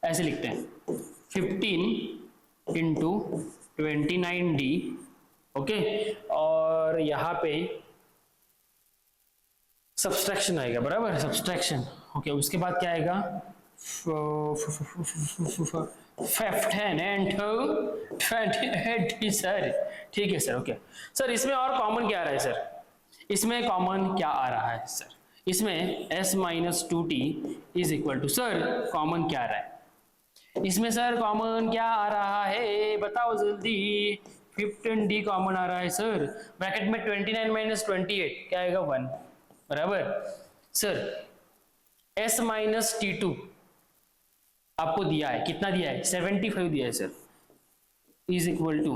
ऐसे लिखते हैं 15 इंटू 29d, ओके, और यहाँ पे सब्सट्रैक्शन आएगा बराबर, सब्सट्रैक्शन ओके। उसके बाद क्या आएगा 15 एंड 28 सर, ठीक है सर ओके। सर इसमें और कॉमन क्या आ रहा है सर, इसमें कॉमन क्या आ रहा है सर, इसमें s minus 2t is equal to, sir common क्या आ रहा है इसमें, सर कॉमन क्या आ रहा है बताओ जल्दी, 15d कॉमन आ रहा है सर, ब्रैकेट में 29 माइनस 28 क्या आएगा 1 बराबर। सर s माइनस t2 आपको दिया है, कितना दिया है 75 दिया है sir, is equal to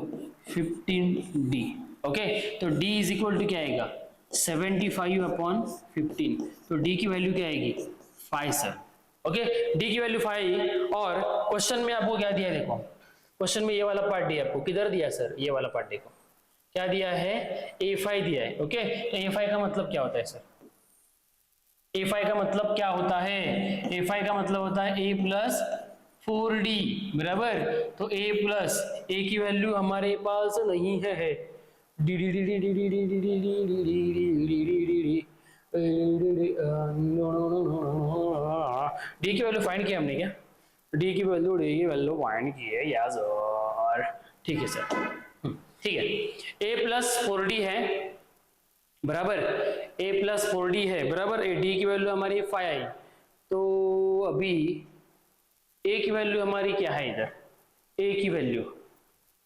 15d, okay. तो d इज इक्वल टू क्या आएगा 75 अपॉन 15, तो d की वैल्यू क्या आएगी 5 सर, ओके, d की वैल्यू 5। और क्वेश्चन में आपको क्या दिया है, देखो क्वेश्चन में ये वाला पार्ट दिया आपको, किधर दिया सर, ये वाला पार्ट देखो क्या दिया है, a5 दिया है, ओके। तो a5 का मतलब क्या होता है सर, a5 का मतलब क्या होता है, a5 का मतलब होता है a प्लस 4d बराबर। तो a प्लस a की वैल्यू हमारे पास नहीं है, D D D D D D D D D D D की वैल्यू फाइंड किया हमने क्या, डी की वैल्यू फाइंड की है यार सर, ठीक है सर, ठीक है। a प्लस 4d है बराबर, a प्लस 4d है बराबर, d की वैल्यू हमारी 5 आई, तो अभी a की वैल्यू हमारी क्या है, इधर a की वैल्यू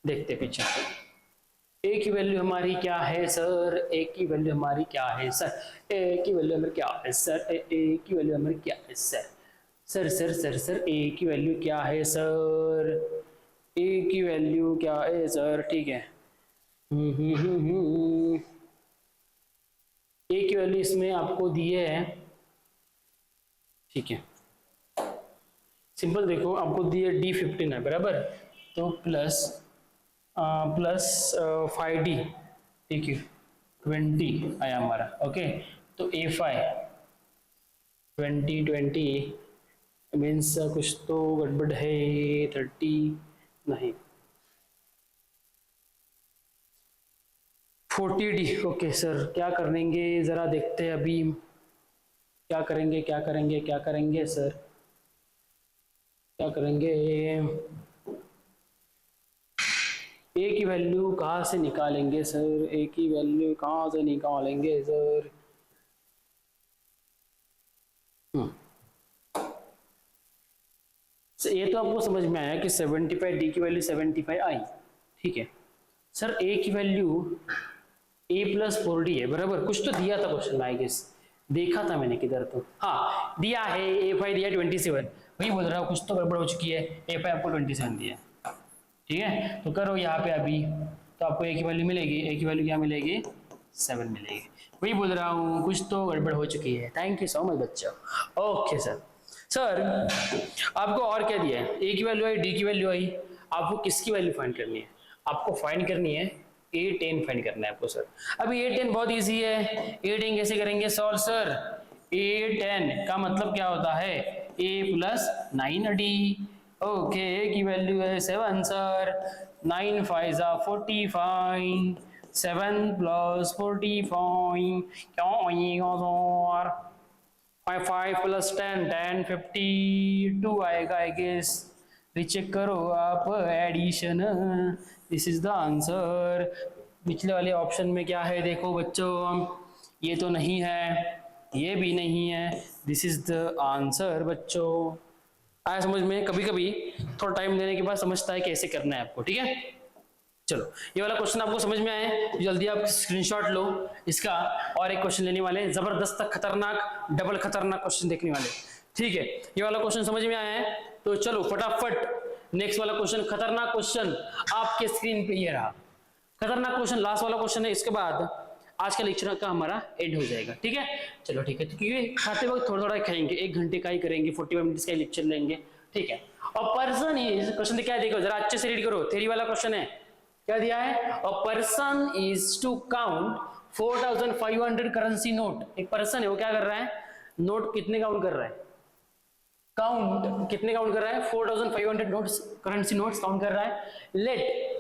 देखते पीछे, a की वैल्यू हमारी क्या है सर, a की वैल्यू हमारी क्या है सर, a की वैल्यू हमारी क्या है सर, a की वैल्यू हमारी क्या है sir, sir sir sir sir a की वैल्यू क्या है सर, a की वैल्यू क्या है सर, ठीक है। a की वैल्यू इसमें आपको दी है, ठीक है, सिंपल देखो आपको दी है d15 है बराबर, तो प्लस 5d, ठीक है 20 आया हमारा, ओके। तो a5 20 मीन्स कुछ तो गड़बड़ है, 30 नहीं 40d, ओके सर क्या करेंगे जरा देखते हैं अभी, क्या करेंगे क्या करेंगे क्या करेंगे सर, क्या करेंगे, a की वैल्यू कहाँ से निकालेंगे सर, a की वैल्यू कहाँ से निकालेंगे सर, ये तो आपको समझ में आया कि 75, d की वैल्यू 75 आई, ठीक है। सर a की वैल्यू a प्लस 4d है बराबर, कुछ तो दिया था क्वेश्चन में, आई गेस देखा था मैंने किधर, तो हाँ दिया है a5 दिया 27, वही बोल रहा हूँ कुछ तो गड़बड़ हो चुकी है, a5 आपको 27 दिया, ठीक है। तो करो यहाँ पे अभी, तो आपको a की वैल्यू मिलेगी, a की वैल्यू क्या मिलेगी 7 मिलेगी, वही बोल रहा हूँ कुछ तो गड़बड़ हो चुकी है। थैंक यू सो मच बच्चों, ओके सर। सर आपको और क्या दिया है, a की वैल्यू आई, d की वैल्यू आई, आपको किसकी वैल्यू फाइंड करनी है, आपको फाइंड करनी है a10 फाइंड करना है आपको सर। अभी a10 बहुत इजी है, a10 कैसे करेंगे सॉल्व सर, a10 का मतलब क्या होता है a plus 9d, okay a की वैल्यू है 7 सर, 9 5 जा 45, 7 प्लस 45 क्या होगा सर 5 प्लस 10 10 52 आएगा आई गेस। रीचेक करो आप addition, this is the answer. पिछले वाले ऑप्शन में क्या है देखो बच्चों, ये तो नहीं है, ये भी नहीं है, दिस इज द आंसर बच्चों। आया समझ में? कभी कभी थोड़ा टाइम देने के बाद समझता है कैसे करना है आपको, ठीक है। चलो ये वाला क्वेश्चन आपको समझ में आया है, जल्दी आप स्क्रीनशॉट लो इसका। और एक क्वेश्चन लेने वाले हैं, जबरदस्त खतरनाक डबल खतरनाक क्वेश्चन देखने वाले, ठीक है। ये वाला क्वेश्चन समझ में आया है तो चलो फटाफट नेक्स्ट वाला क्वेश्चन, खतरनाक क्वेश्चन आपके स्क्रीन पे ये रहा। खतरनाक क्वेश्चन लास्ट वाला क्वेश्चन है, इसके बाद आज का लेक्चर का हमारा एंड हो जाएगा, ठीक है। चलो ठीक है, तो क्योंकि खाते वक्त थोड़ा थोड़ा खाएंगे, 1 घंटे का ही करेंगे, 45 मिनट्स का लेक्चर लेंगे, ठीक है। और पर्सन इज, क्वेश्चन क्या है देखो जरा अच्छे से रीड करो, थ्योरी वाला क्वेश्चन है। क्या दिया है? A person is to count 4500 currency note. एक पर्सन है वो क्या कर रहा है, नोट कितने काउंट कर रहा है, काउंट कितने काउंट कर रहा है, 4500 नोट्स, करेंसी नोट्स काउंट कर रहा है। Let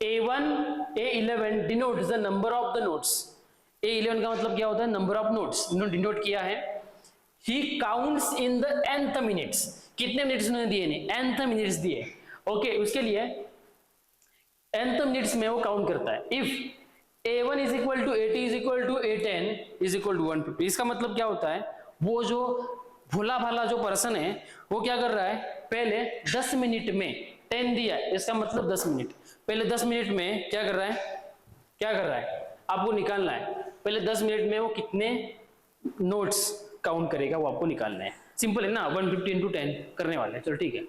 A1 A11 denotes the number of the notes. A11 का मतलब क्या होता है, नंबर ऑफ नोट्स डिनोट किया है। He counts in the nth minutes, कितने मिनट्स उन्होंने दिए ने, nth मिनट्स दिए, ओके। उसके लिए nth मिनट्स में वो काउंट करता है। If A1 is equal to A2 is equal to A10 is equal to 150, इसका मतलब क्या होता है, वो जो भोला भाला जो पर्सन है वो क्या कर रहा है, पहले 10 मिनट में 10 दिया है, इसका मतलब 10 मिनट, पहले 10 मिनट में क्या कर रहा है, क्या कर रहा है, आपको निकालना है पहले 10 मिनट में वो कितने नोट्स काउंट करेगा, वो आपको निकालना है। सिंपल है ना, 150 इंटू 10 करने वाले हैं, चलो ठीक है।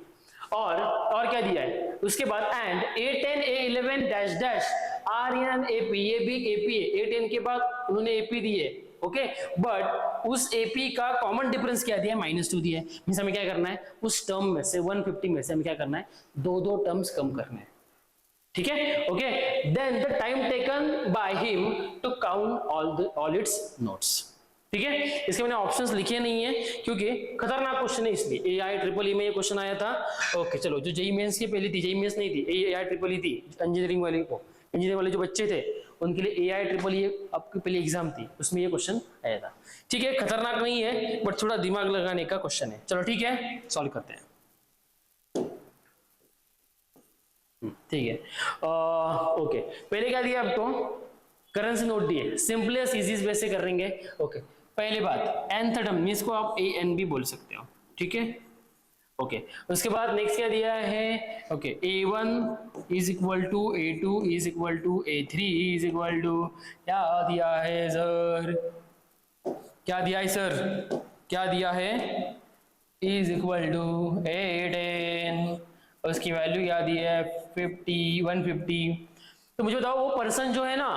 और क्या दिया है उसके बाद, and A10 A11 dash dash are in AP, ये भी AP है, A10 के बाद उन्होंने AP दिए, ओके। बट उस AP का कॉमन डिफरेंस क्या दिया है, -2 दिया है। मींस हमें क्या करना है, उस टर्म में से 150 में से हमें क्या करना है, दो टर्म्स कम करने हैं, ठीक है, okay. Then the time taken by him to count all its notes, ठीक है। इसके मैंने ऑप्शंस लिखे नहीं है क्योंकि खतरनाक क्वेश्चन है इसलिए। AIEEE में ये क्वेश्चन आया था, ओके। चलो जो जेईई मेंस की पहली थी, जेईई मेंस नहीं थी, AIEEE थी, इंजीनियरिंग वाले को, इंजीनियरिंग वाले जो बच्चे थे उनके लिए AIEEE आपकी पहली एग्जाम थी, उसमें ये क्वेश्चन आया था, ठीक है। खतरनाक नहीं है बट थोड़ा दिमाग लगाने का क्वेश्चन है, चलो ठीक है सॉल्व करते हैं, ठीक है। ओके, पहले क्या दिया आपको, करेंसी नोट दिए, सिंपलेस्ट इजीस्ट वे से करेंगे, ओके। पहली बात nth टर्म मींस को आप AN भी बोल सकते हो, ठीक है, ओके। उसके बाद नेक्स्ट क्या दिया है, okay, A1 is equal to A2 is equal to A3 is equal to, क्या दिया है सर, क्या दिया है सर, क्या दिया है, इज इक्वल टू A10, उसकी वैल्यू क्या दी है 50 150। तो मुझे बताओ वो पर्सन जो है ना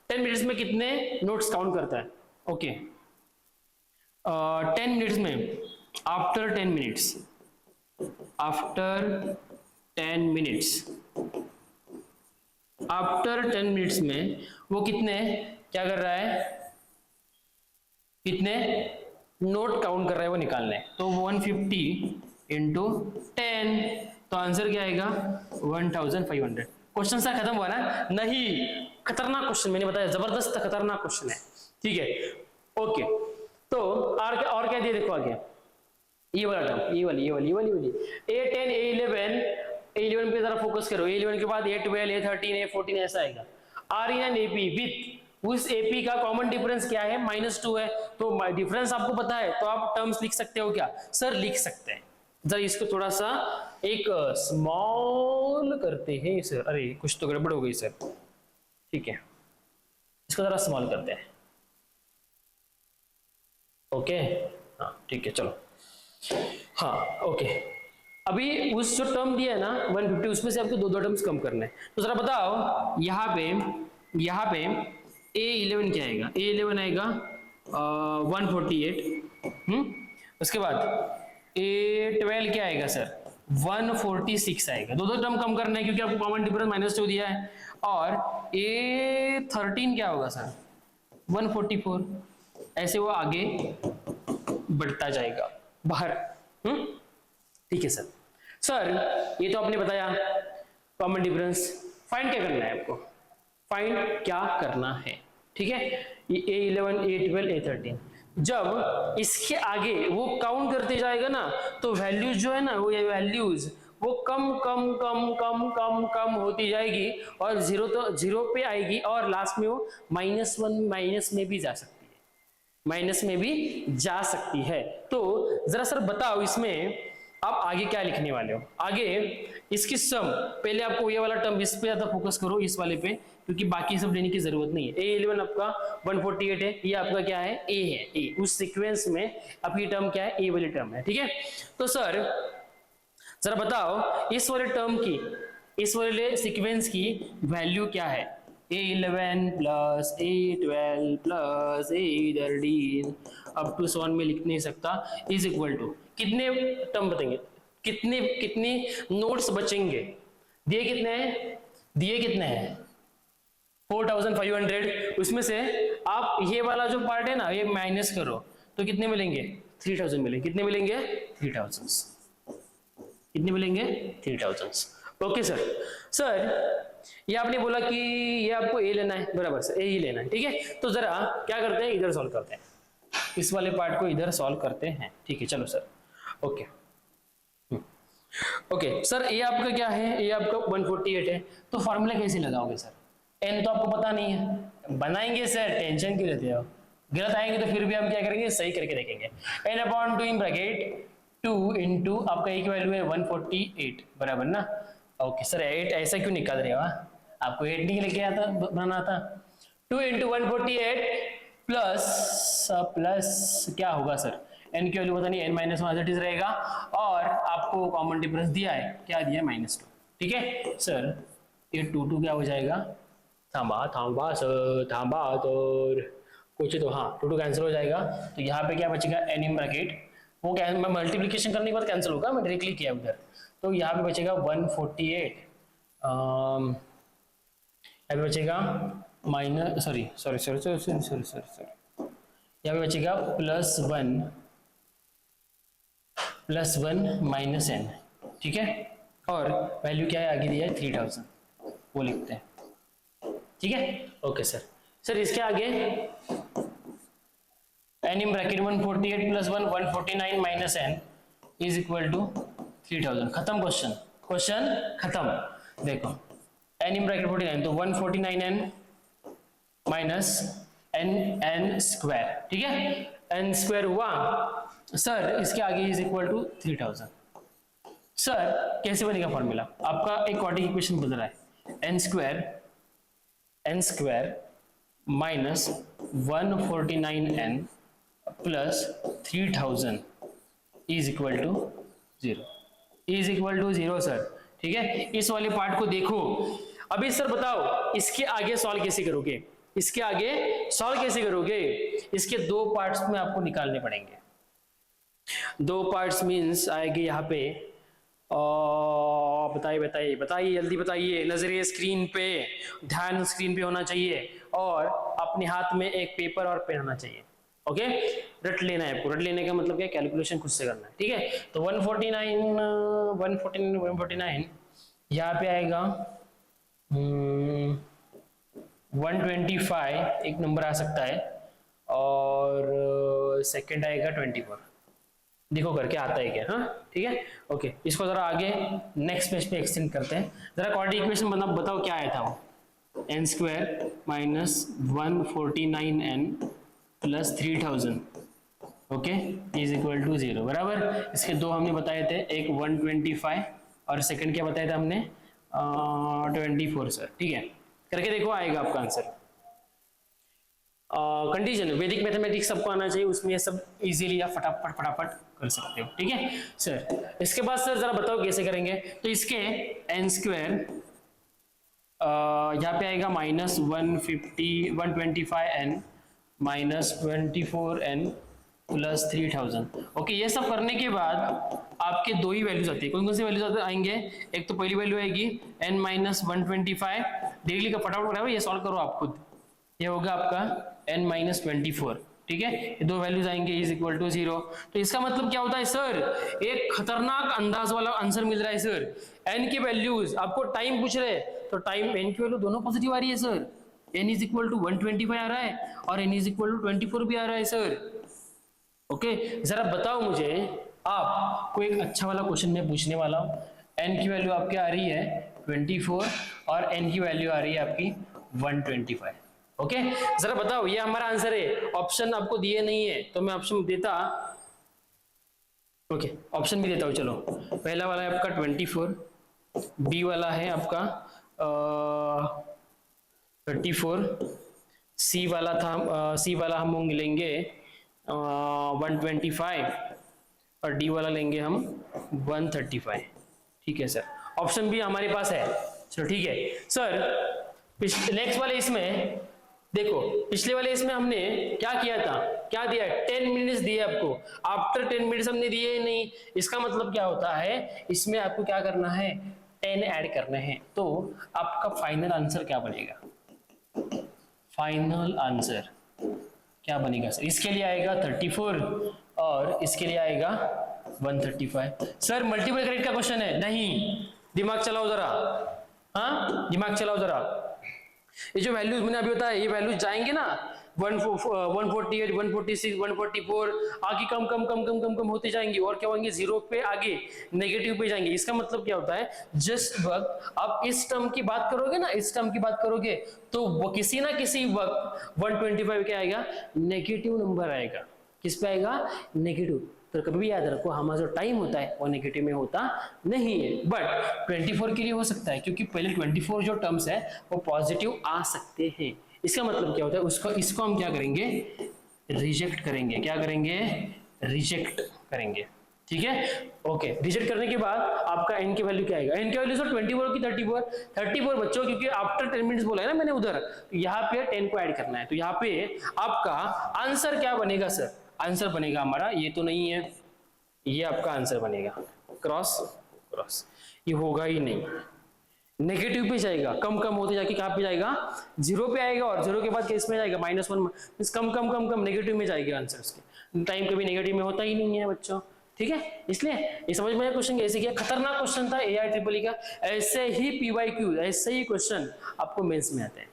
10 मिनट्स में कितने नोट्स काउंट करता है, ओके। 10 मिनट्स में, after 10 minutes, after 10 minutes, after 10 minutes में वो कितने क्या कर रहा है, कितने नोट काउंट कर रहा है वो निकालना है। तो 150 इंटू 10, तो आंसर क्या आएगा 1500। क्वेश्चन सा खत्म हुआ ना, नहीं खतरनाक क्वेश्चन, मैंने बताया जबरदस्त खतरनाक क्वेश्चन है, ठीक है, ओके। तो और क्या दिया देखो आगे, ये वाला टर्म, ये वाली A10 A11 पे जरा फोकस करो, A11 के बाद A12 A13 A14 ऐसा आएगा। RN एंड AP विथ उस AP का कॉमन डिफरेंस क्या है, -2 है, तो डिफरेंस आपको पता है तो आप टर्म्स लिख सकते हो क्या, सर लिख सकते हैं। जरा इसको थोड़ा सा एक स्मॉल करते हैं सर, अरे कुछ तो गड़बड़ हो गई सर, ठीक है, इसको जरा स्मॉल करते हैं, ओके, हाँ ठीक है, चलो, हाँ ओके। अभी उस जो टर्म दिया है ना 150, उसमें से आपको दो टर्म्स कम करना है, तो जरा बताओ यहाँ पे A11 क्या आएगा, A11 आएगा 148, उसके बाद A12 क्या आएगा सर 146 आएगा, दो टर्म कम करना है क्योंकि आपको कॉमन डिफरेंस -2 दिया है। और A13 क्या होगा सर 144, ऐसे वो आगे बढ़ता जाएगा बाहर, ठीक है सर। सर ये तो आपने बताया कॉमन डिफरेंस, फाइंड क्या करना है आपको, फाइंड क्या करना है, ठीक है। ये A11 A12 A13, जब इसके आगे वो काउंट करते जाएगा ना, तो वैल्यूज जो है ना, वो ये वैल्यूज वो कम कम कम कम कम कम होती जाएगी और जीरो तो जीरो पे आएगी और लास्ट में वो -1 माइनस में भी जा सकती है, माइनस में भी जा सकती है। तो जरा सर बताओ इसमें आप आगे क्या लिखने वाले हो? आगे इसकी सम, पहले आपको ये वाला टर्म इस पे ज्यादा फोकस करो, इस वाले पे, क्योंकि बाकी सब लेने की जरूरत नहीं है। A11 आपका 148 है, ये आपका क्या है? A है। A उस सीक्वेंस में आपकी टर्म क्या है? A वाली टर्म है, ठीक है। तो सर जरा बताओ इस वाले टर्म की, इस वाले सीक्वेंस की वैल्यू क्या है? A11 plus A12 plus A13 up to 1 में लिख नहीं सकता, इज इक्वल टू कितने टर्म बताएंगे, कितने कितने नोट्स बचेंगे? दिए कितने हैं? दिए कितने हैं? 4500। उसमें से आप ये वाला जो पार्ट है ना, ये माइनस करो तो कितने मिलेंगे? 3000 मिलेंगे। कितने मिलेंगे? 3000। कितने मिलेंगे? 3000। Okay sir. सर ये आपने बोला कि ये आपको ए लेना है, बराबर सर, ए ही लेना है, ठीक है। तो जरा क्या करते हैं, इधर सॉल्व करते हैं, इस वाले पार्ट को इधर सॉल्व करते हैं, ठीक है। चलो सर, ओके ओके सर, ये आपका क्या है? ये आपका 148 है, तो फॉर्मूला कैसे लगाओगे सर? एन तो आपको पता नहीं है, बनाएंगे सर, टेंशन क्यों लेते हो? गलत आएंगे तो फिर भी हम क्या करेंगे, सही करके देखेंगे। n upon 2 in bracket 2 into आपका एक वैल्यू है 148, बराबर ना? ओके सर, 8 ऐसा क्यों निकाल रहे हो? आपको 8 नहीं लेके आता, बनाना था। 2 इंटू 148 प्लस प्लस क्या होगा सर? n की वैल्यू पता नहीं, n माइनस 1 रहेगा और आपको कॉमन डिफरेंस दिया है, क्या दिया है? -2, ठीक है सर। ये 2 क्या हो जाएगा? थांबा थांबा सर, थांबा तो कुछ तो, हाँ 2 कैंसिल हो जाएगा, तो यहाँ पे क्या बचेगा? n इन ब्रैकेट, वो क्या मैं मल्टीप्लिकेशन करने के बाद कैंसिल होगा, मैं डायरेक्टली किया उधर, तो यहाँ पे बचेगा 148, यहाँ पे बचेगा माइनस सॉरी यहाँ पे बचेगा +1 माइनस n, ठीक है। और वैल्यू क्या है आगे दिया है? 3000, वो लिखते हैं, ठीक है। Okay sir. सर इसके आगे n in bracket 148 plus 1 149 minus n is equal to 3000। खत्म क्वेश्चन, क्वेश्चन खत्म। देखो n इन ब्रैकेट 49, तो 149n माइनस n स्क्वायर, ठीक है, n स्क्वायर हुआ सर। इसके आगे इज इक्वल टू 3000। सर कैसे बनेगा फॉर्मूला? आपका एक क्वाड्रेटिक इक्वेशन बन रहा है, n square minus 149n plus 3000 is equal to 0, is equal to 0 sir, ठीक है। इस वाले पार्ट को देखो। अभी सर बताओ इसके आगे सॉल्व कैसे करोगे? इसके आगे सॉल्व कैसे करोगे? इसके 2 पार्ट्स में आपको निकालने पड़ेंगे। 2 पार्ट्स मीन्स आएंगे यहाँ पे, बताइए बताइए बताइए, जल्दी बताइए, नजरे स्क्रीन पे, ध्यान स्क्रीन पे होना चाहिए और अपने हाथ में एक पेपर और पेन होना चाहिए। ओके, रट लेना है आपको। रट लेने का मतलब क्या? कैलकुलेशन खुद से करना है, ठीक है। तो 149 यहाँ पे आएगा 125 एक नंबर आ सकता है और सेकंड आएगा 24। देखो करके आता है क्या? हाँ ठीक है, ओके। इसको जरा आगे नेक्स्ट पेज पे एक्सटेंड करते हैं। जरा क्वाड्रेटिक इक्वेशन बताओ क्या आया था वो? n square minus 149n plus 3000, okay, is equal to 0, बराबर। इसके 2 हमने बताए थे, एक 125 और सेकंड क्या बताया था हमने? 24 सर, ठीक है। करके देखो, आएगा आपका आंसर। कंडीशन वैदिक मैथमेटिक्स सबको आना चाहिए, उसमें ये सब इजीली आप फटाफट कर सकते हो, ठीक है सर। इसके बाद सर जरा बताओ कैसे करेंगे? तो इसके n स्क्वायर यहाँ पे आएगा minus 125n minus 24n plus 3000, okay. ये सब करने के बाद आपके 2 ही वैल्यूज आती है। कौन कौन सी वैल्यूज आएंगे? एक तो पहली वैल्यू आएगी n माइनस 125, डेली का फटाफट ये सॉल्व करो आप खुद। ये होगा आपका n माइनस 24, ठीक है। ये 2 वैल्यूज आएंगे, इज इक्वल टू 0। तो इसका मतलब क्या होता है सर? एक खतरनाक अंदाज वाला आंसर मिल रहा है सर। n की वैल्यूज आपको टाइम पूछ रहे हैं, तो टाइम n की वैल्यू दोनों पॉजिटिव आ रही है sir. n is equal to 125 आ रहा है और n इज इक्वल टू 24 भी आ रहा है सर। ओके, जरा बताओ मुझे, आपको एक अच्छा वाला क्वेश्चन मैं पूछने वाला हूँ। n की वैल्यू आपकी आ रही है 24 और n की वैल्यू आ रही है आपकी 125। ओके, जरा बताओ, ये हमारा आंसर है। ऑप्शन आपको दिए नहीं है तो मैं ऑप्शन देता, ओके ऑप्शन भी देता हूँ। चलो, पहला वाला है आपका 24, बी वाला है आपका 34, सी वाला था सी वाला हम लेंगे 125 और डी वाला लेंगे हम 135। ठीक है सर, ऑप्शन भी हमारे पास है। चलो ठीक है सर, नेक्स्ट वाले इसमें देखो, पिछले वाले इसमें हमने क्या किया था, क्या दिया, 10 मिनट्स दिए आपको। आफ्टर 10 मिनट्स हमने दिए नहीं, इसका मतलब क्या होता है, इसमें आपको क्या करना है, 10 ऐड करने हैं। तो आपका फाइनल आंसर क्या बनेगा, फाइनल आंसर क्या बनेगा सर? इसके लिए आएगा 34 और इसके लिए आएगा 135। सर मल्टीपल करेक्ट का क्वेश्चन है, नहीं, दिमाग चलाओ जरा, हाँ दिमाग चलाओ जरा। ये जो वैल्यूज मैंने अभी बताया, ये वैल्यूज जाएंगे ना 148, 146, 144, आगे कम कम कम कम कम कम होते जाएंगे और क्या होंगे, जीरो पे आगे नेगेटिव पे जाएंगे। इसका मतलब क्या होता है, जिस वक्त आप इस टर्म की बात करोगे ना, इस टर्म की बात करोगे तो वो किसी ना किसी वक्त 125 क्या आएगा, नेगेटिव नंबर आएगा। किस पे आएगा, नेगेटिव। तो कभी भी याद रखो, हमारा जो टाइम होता है वो नेगेटिव में होता नहीं है, बट 24 के लिए हो सकता है, क्योंकि पहले 24 जो टर्म्स है वो पॉजिटिव आ सकते हैं। इसका मतलब क्या होता है, उसको इसको हम क्या करेंगे, रिजेक्ट करेंगे। क्या करेंगे, रिजेक्ट करेंगे। ठीक है, ओके। रिजेक्ट करने के बाद आपका n की वैल्यू क्या आएगा, n की वैल्यू सर 24 की 34 बच्चों, क्योंकि आफ्टर 10 मिनट्स बोला है ना मैंने उधर, तो यहाँ पे 10 को ऐड करना है। तो यहाँ पे आपका आंसर क्या बनेगा सर, आंसर बनेगा हमारा, ये तो नहीं है, ये आपका आंसर बनेगा क्रॉस क्रॉस, ये होगा ही नहीं, नेगेटिव पे जाएगा, कम कम होते जाके कहाँ पे जाएगा, जीरो पे आएगा और जीरो के बाद किस में जाएगा, -1, कम कम कम कम नेगेटिव में जाएगा आंसर। उसके टाइम कभी नेगेटिव में होता ही नहीं है बच्चों। ठीक है, इसलिए ये समझ में क्वेश्चन कैसे किया, खतरनाक क्वेश्चन था AIEEE का। ऐसे ही PYQ, ऐसे ही क्वेश्चन आपको मेंस में आते हैं।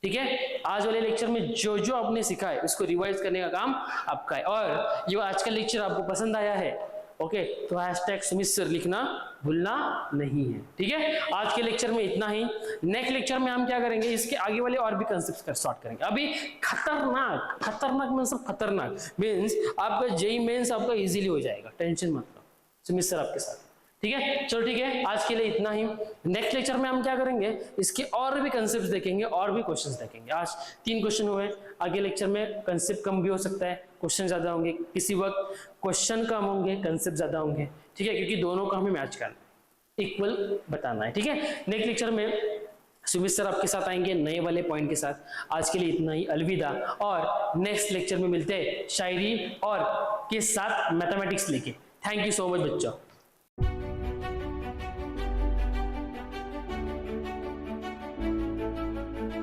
ठीक है, आज वाले लेक्चर में जो जो आपने सीखा है उसको रिवाइज करने का काम आपका है। और जो आज का लेक्चर आपको पसंद आया है, ओके, तो हैशटैग सुमित सर लिखना भूलना नहीं है। ठीक है, आज के लेक्चर में इतना ही। नेक्स्ट लेक्चर में हम क्या करेंगे, इसके आगे वाले और भी कंसेप्ट स्टार्ट करेंगे। अभी खतरनाक खतरनाक मतलब खतरनाक मीन्स आपका जेईई मेंस आपका इजीली हो जाएगा, टेंशन मत लो, सुमित सर आपके साथ। ठीक है, चलो ठीक है, आज के लिए इतना ही। नेक्स्ट लेक्चर में हम क्या करेंगे, इसके और भी कंसेप्ट देखेंगे और भी क्वेश्चंस देखेंगे। आज 3 क्वेश्चन हुए, आगे लेक्चर में कंसेप्ट कम भी हो सकता है, क्वेश्चन ज्यादा होंगे, किसी वक्त क्वेश्चन कम होंगे, कंसेप्ट ज्यादा होंगे। ठीक है, क्योंकि दोनों का हमें मैच करना है, इक्वल बताना है। ठीक है, नेक्स्ट लेक्चर में सुमित सर आपके साथ आएंगे नए वाले पॉइंट के साथ। आज के लिए इतना ही, अलविदा। और नेक्स्ट लेक्चर में मिलते हैं शायरी और के साथ मैथमेटिक्स लेके। थैंक यू सो मच बच्चों।